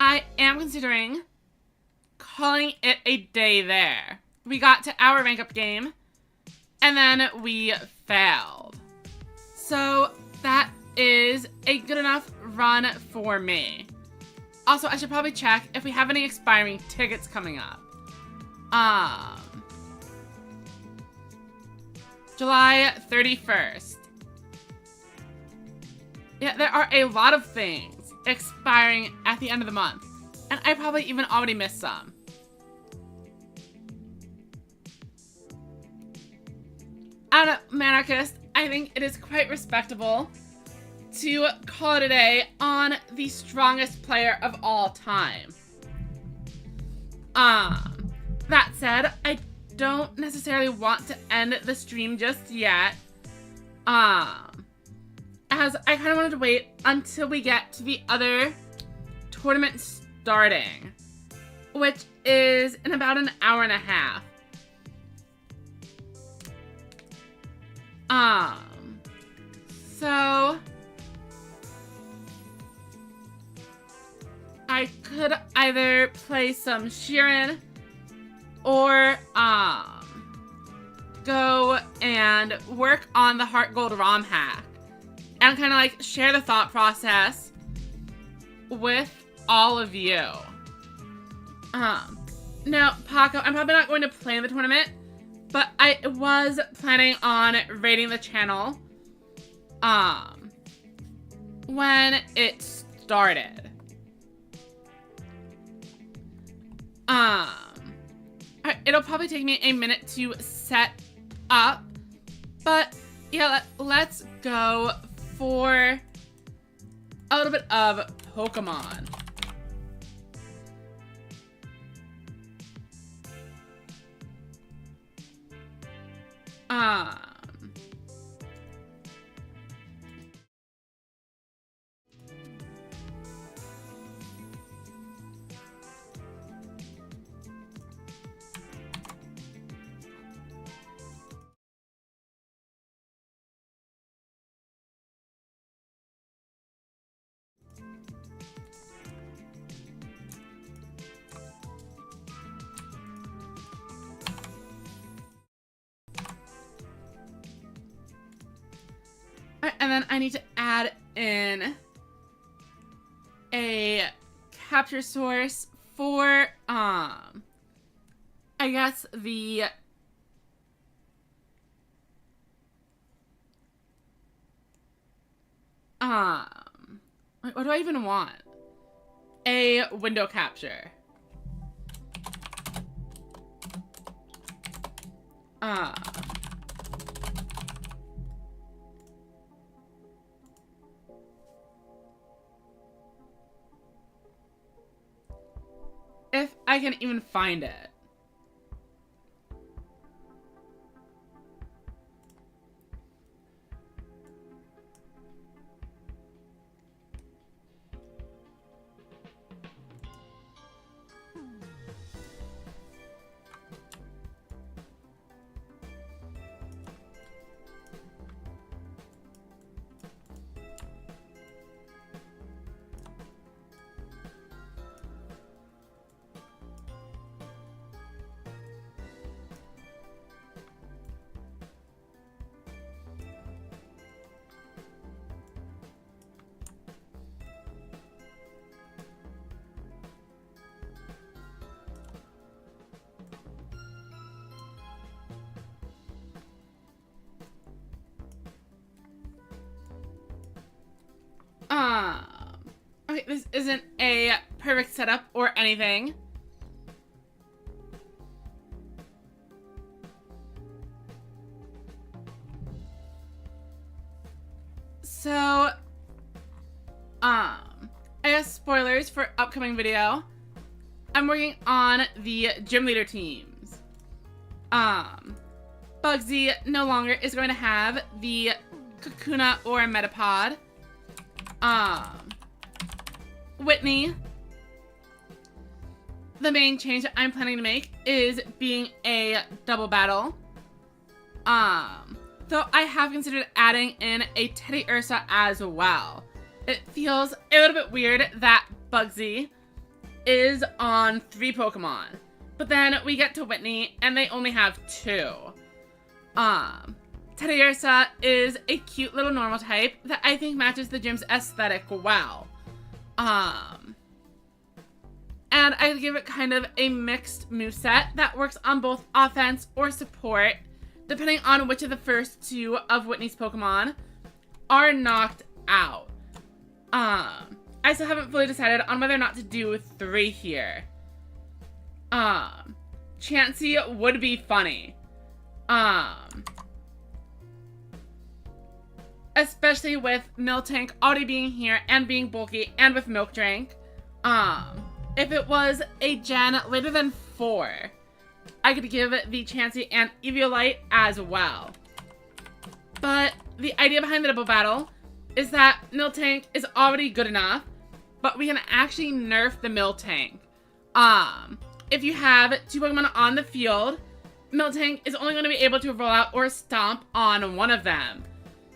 I am considering calling it a day there. We got to our rank up game, and then we failed. So that is a good enough run for me. Also, I should probably check if we have any expiring tickets coming up. July 31st. Yeah, there are a lot of things expiring at the end of the month, and I probably even already missed some. And Manarchist, I think it is quite respectable to call it a day on the strongest player of all time. That said, I don't necessarily want to end the stream just yet. As I kind of wanted to wait until we get to the other tournament starting, which is in about an hour and a half. So I could either play some Sheeran or go and work on the Heart Gold ROM hack and kind of like share the thought process with all of you. Now, Paco, I'm probably not going to play in the tournament, but I was planning on raiding the channel when it started. It'll probably take me a minute to set up, but yeah, let's go for a little bit of Pokemon. And then I need to add in a capture source for, I guess the, what do I even want? A window capture. If I can even find it. Okay, this isn't a perfect setup or anything. So, I guess spoilers for upcoming video. I'm working on the gym leader teams. Bugsy no longer is going to have the Kakuna or Metapod. Whitney, the main change that I'm planning to make is being a double battle. Though I have considered adding in a Teddiursa as well. It feels a little bit weird that Bugsy is on 3 Pokemon, but then we get to Whitney and they only have 2. Teddiursa is a cute little normal type that I think matches the gym's aesthetic well. And I give it kind of a mixed moveset that works on both offense or support, depending on which of the first 2 of Whitney's Pokemon are knocked out. I still haven't fully decided on whether or not to do 3 here. Chansey would be funny. Especially with Miltank already being here and being bulky and with Milk Drink. If it was a gen later than 4, I could give the Chansey and Eviolite as well. But the idea behind the double battle is that Miltank is already good enough, but we can actually nerf the Miltank. If you have 2 Pokemon on the field, Miltank is only going to be able to roll out or stomp on one of them.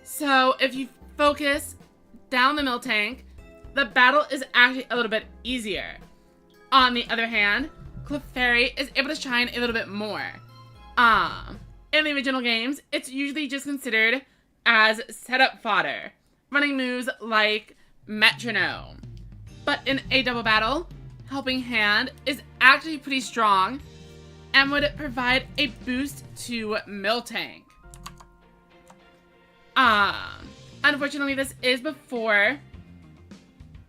So if you focus down the Miltank, the battle is actually a little bit easier. On the other hand, Clefairy is able to shine a little bit more. In the original games, it's usually just considered as setup fodder, running moves like Metronome. But in a double battle, Helping Hand is actually pretty strong and would provide a boost to Miltank. Unfortunately, this is before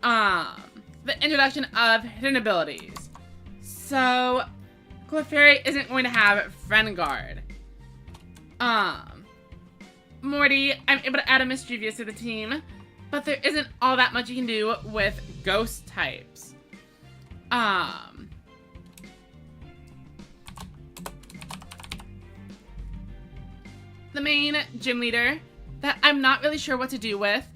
the introduction of hidden abilities. So, Clefairy isn't going to have Friend Guard. Morty, I'm able to add a Mischievous to the team, but there isn't all that much you can do with ghost types. The main gym leader that I'm not really sure what to do with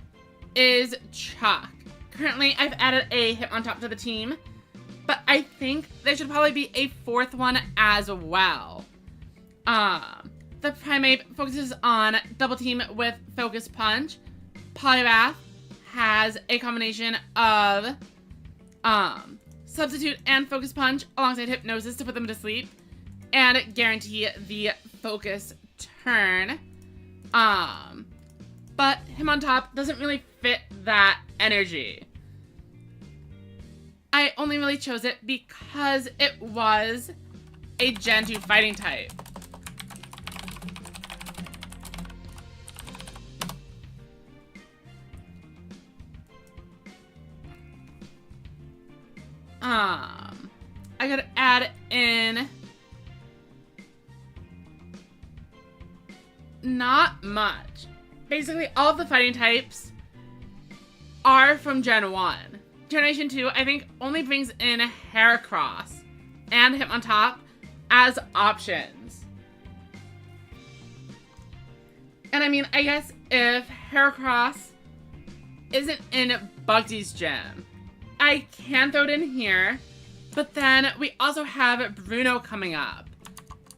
is Chalk. Currently, I've added a Hitmontop to the team, but I think there should probably be a 4th one as well. The Primeape focuses on Double Team with Focus Punch. Poliwrath has a combination of Substitute and Focus Punch alongside Hypnosis to put them to sleep and guarantee the focus turn. But Hitmontop doesn't really fit that energy. I only really chose it because it was a Gen 2 fighting type. I gotta add in not much. Basically, all of the fighting types are from Gen 1. Generation 2, I think, only brings in Heracross and Hitmontop as options. And I mean, I guess if Heracross isn't in Bugsy's gym, I can throw it in here, but then we also have Bruno coming up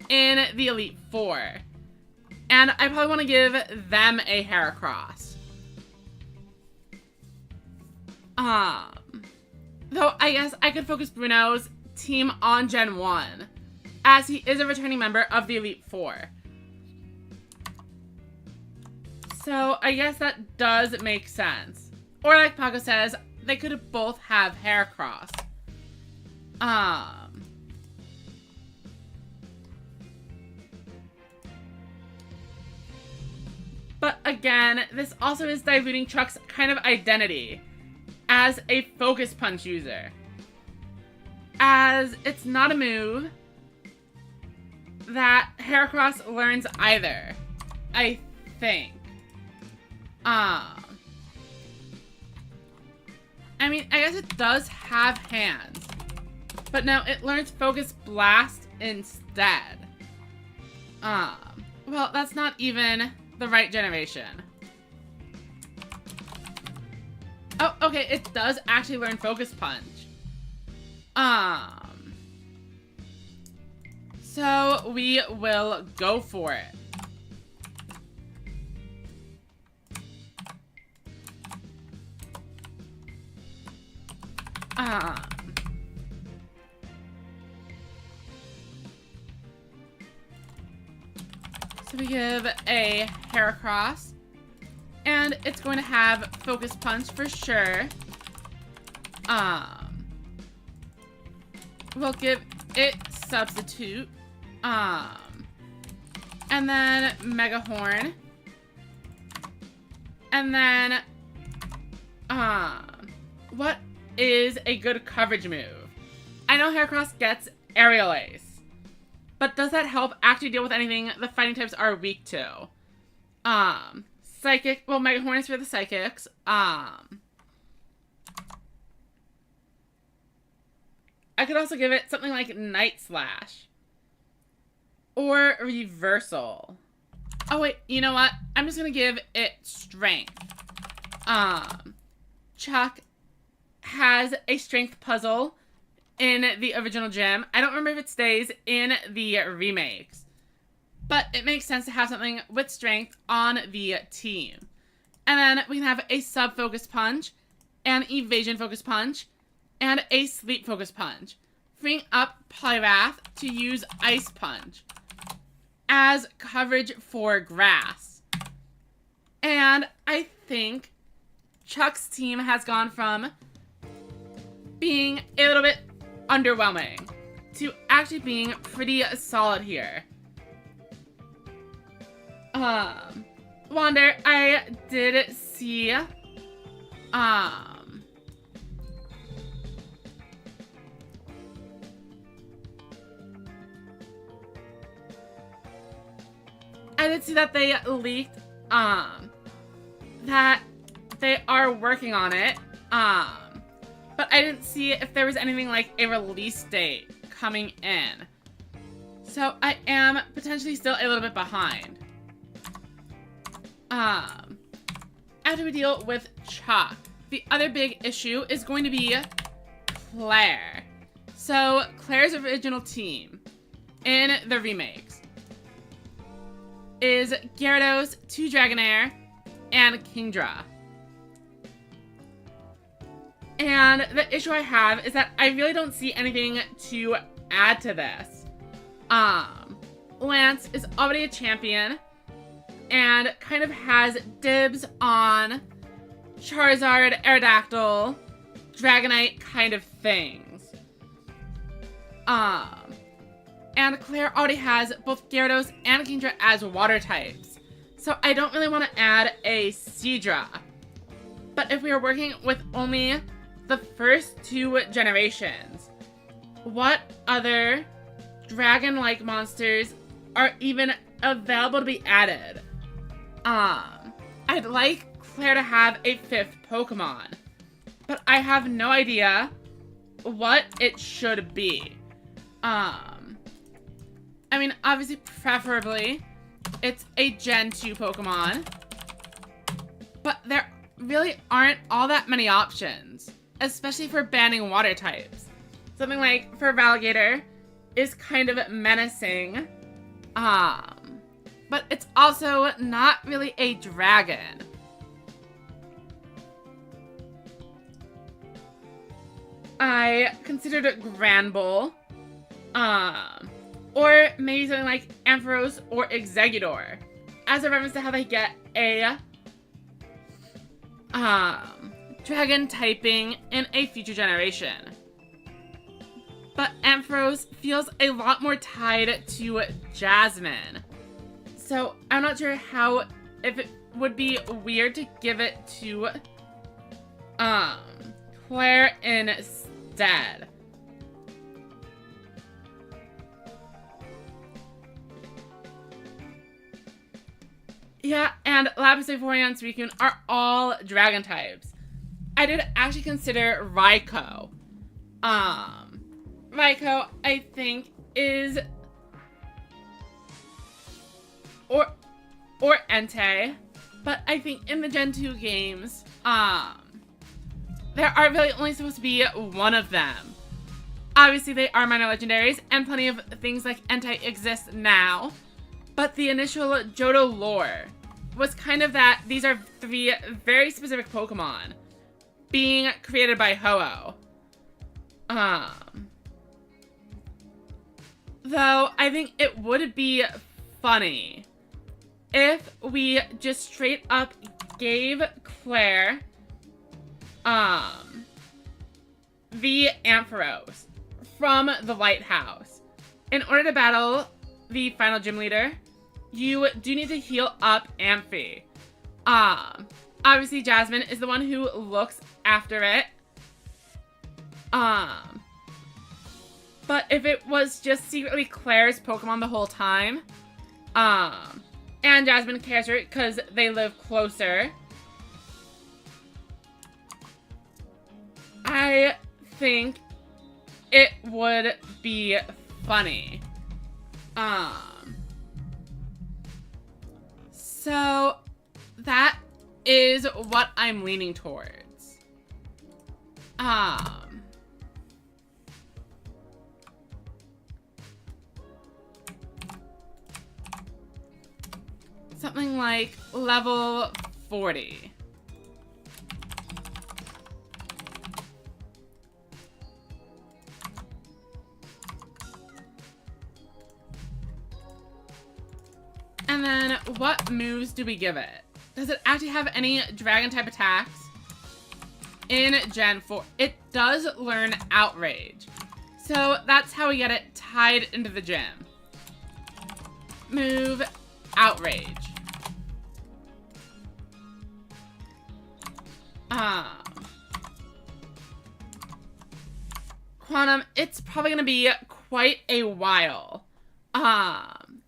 in the Elite Four. And I probably want to give them a Heracross. Though I guess I could focus Bruno's team on Gen 1, as he is a returning member of the Elite Four. So I guess that does make sense. Or like Paco says, they could both have Heracross. But again, this also is diluting Chuck's kind of identity as a Focus Punch user, as it's not a move that Heracross learns either, I think. I mean, I guess it does have hands, but no, it learns Focus Blast instead. Well, that's not even the right generation. Oh, okay, it does actually learn Focus Punch. So we will go for it. So we give a Heracross, and it's going to have Focus Punch for sure. We'll give it Substitute, and then Mega Horn, and then, what is a good coverage move? I know Heracross gets Aerial Ace, but does that help actually deal with anything the fighting types are weak to? Psychic, well, Mega Horn is for the Psychics. I could also give it something like Night Slash. Or Reversal. Oh wait, you know what? I'm just gonna give it Strength. Chuck has a Strength puzzle in the original gym. I don't remember if it stays in the remakes, but it makes sense to have something with Strength on the team. And then we can have a Sub Focus Punch, an Evasion Focus Punch, and a Sleep Focus Punch, freeing up Poliwrath to use Ice Punch as coverage for Grass. And I think Chuck's team has gone from being a little bit underwhelming to actually being pretty solid here. Wander, I did see, that they leaked, that they are working on it, but I didn't see if there was anything like a release date coming in. So I am potentially still a little bit behind. After we deal with Chuck, the other big issue is going to be Claire. So Claire's original team in the remakes is Gyarados, 2 Dragonair, and Kingdra. And the issue I have is that I really don't see anything to add to this. Lance is already a champion and kind of has dibs on Charizard, Aerodactyl, Dragonite kind of things. And Claire already has both Gyarados and Kingdra as water types, so I don't really want to add a Seadra. But if we are working with only the first 2 generations, what other dragon-like monsters are even available to be added? I'd like Claire to have a 5th Pokemon, but I have no idea what it should be. I mean, obviously, preferably, it's a Gen 2 Pokemon, but there really aren't all that many options, especially for banning water types. Something like Feraligatr is kind of menacing, but it's also not really a dragon. I considered Granbull, or maybe something like Ampharos or Exeggutor, as a reference to how they get a dragon typing in a future generation. But Ampharos feels a lot more tied to Jasmine, so I'm not sure if it would be weird to give it to Claire instead. Yeah, and Lapis, Vaporeon, and Suicune are all dragon types. I did actually consider Raikou. Raikou, I think, is... Or Entei. But I think in the Gen 2 games, there are really only supposed to be one of them. Obviously, they are minor legendaries, and plenty of things like Entei exist now. But the initial Johto lore was kind of that these are 3 very specific Pokemon being created by Ho-Oh. Though, I think it would be funny if we just straight up gave Claire the Ampharos from the Lighthouse. In order to battle the final gym leader, you do need to heal up Amphi. Obviously Jasmine is the one who looks after it. But if it was just secretly Claire's Pokemon the whole time, and Jasmine cares for it because they live closer, I think it would be funny. So that is what I'm leaning towards. Something like level 40. And then, what moves do we give it? Does it actually have any dragon-type attacks? In Gen 4, it does learn Outrage. So, that's how we get it tied into the gym. Move, Outrage. Quantum, it's probably going to be quite a while.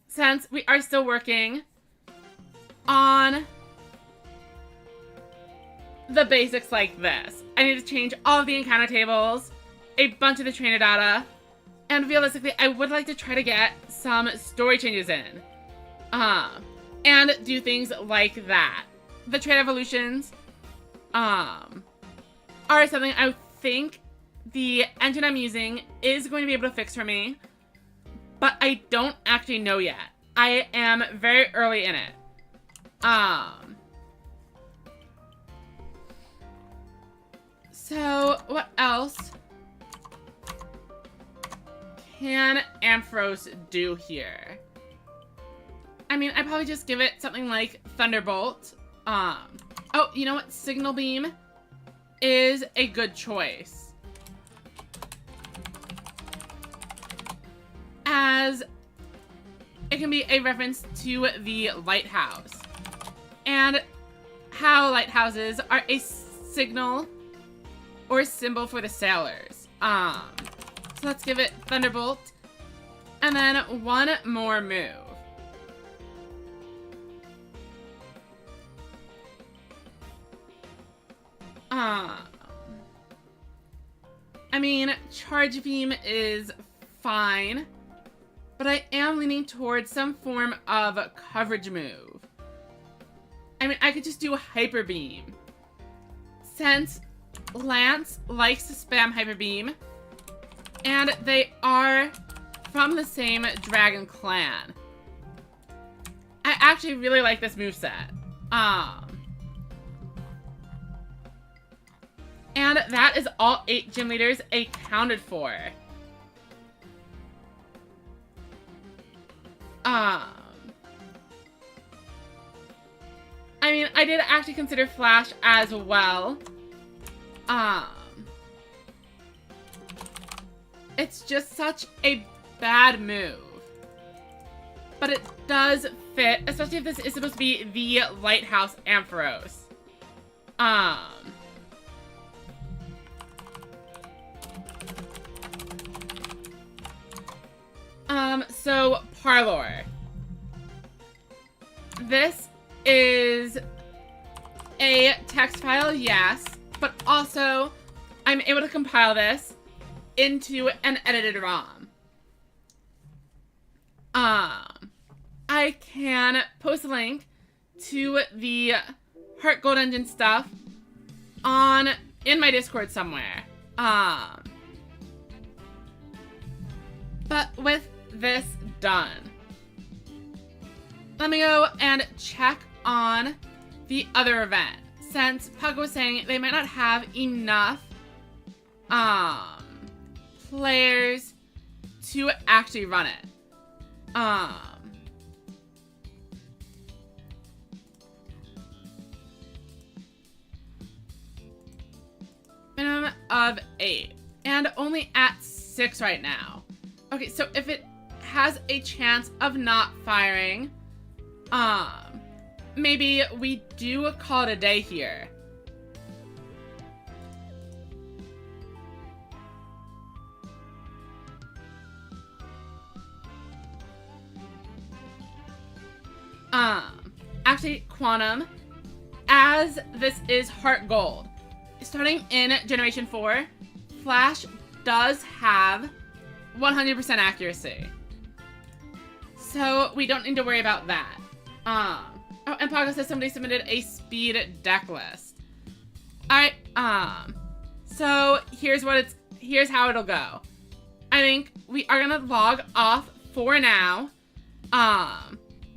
Since we are still working on the basics like this. I need to change all of the encounter tables, a bunch of the trainer data, and realistically, I would like to try to get some story changes in. And do things like that. The trait evolutions, are something I think the engine I'm using is going to be able to fix for me. But I don't actually know yet. I am very early in it. So, what else can Ampharos do here? I mean, I'd probably just give it something like Thunderbolt. Oh, you know what? Signal Beam is a good choice, as it can be a reference to the lighthouse and how lighthouses are a signal or symbol for the sailors. So let's give it Thunderbolt and then one more move. I mean, Charge Beam is fine, but I am leaning towards some form of coverage move. I mean, I could just do a Hyper Beam, since Lance likes to spam Hyper Beam, and they are from the same dragon clan. I actually really like this moveset. And that is all 8 gym leaders accounted for. I mean, I did actually consider Flash as well. It's just such a bad move. But it does fit, especially if this is supposed to be the Lighthouse Ampharos. So Parlor. This is a text file, yes, but also I'm able to compile this into an edited ROM. I can post a link to the Heart Gold Engine stuff in my Discord somewhere. But with this done, let me go and check on the other event, since Puck was saying they might not have enough players to actually run it. Minimum of 8, and only at 6 right now. Okay, so if it has a chance of not firing, maybe we do call it a day here. Actually, Quantum, as this is Heart Gold, starting in Generation 4, Flash does have 100% accuracy. So we don't need to worry about that. Oh, and Pago says somebody submitted a speed deck list. Alright, so here's how it'll go. I think we are gonna log off for now.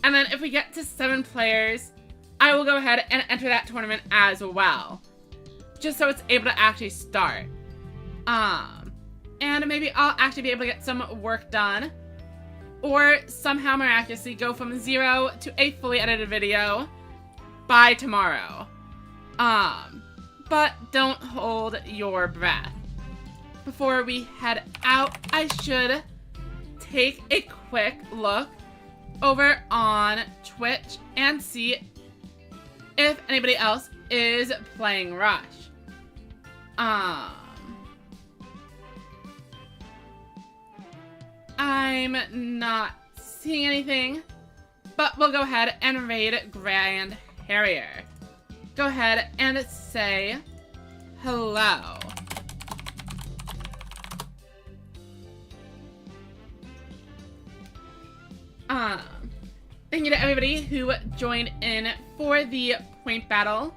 And then if we get to 7 players, I will go ahead and enter that tournament as well, just so it's able to actually start. And maybe I'll actually be able to get some work done, or somehow miraculously go from 0 to a fully edited video by tomorrow. But don't hold your breath. Before we head out, I should take a quick look over on Twitch and see if anybody else is playing Rush. I'm not seeing anything, but we'll go ahead and raid Grand Harrier. Go ahead and say hello. Thank you to everybody who joined in for the point battle,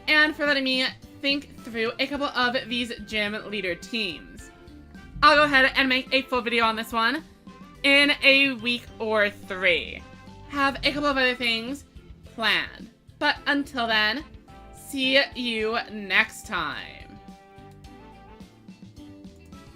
and for letting me think through a couple of these gym leader teams. I'll go ahead and make a full video on this one in a week or 3. Have a couple of other things planned. But until then, see you next time.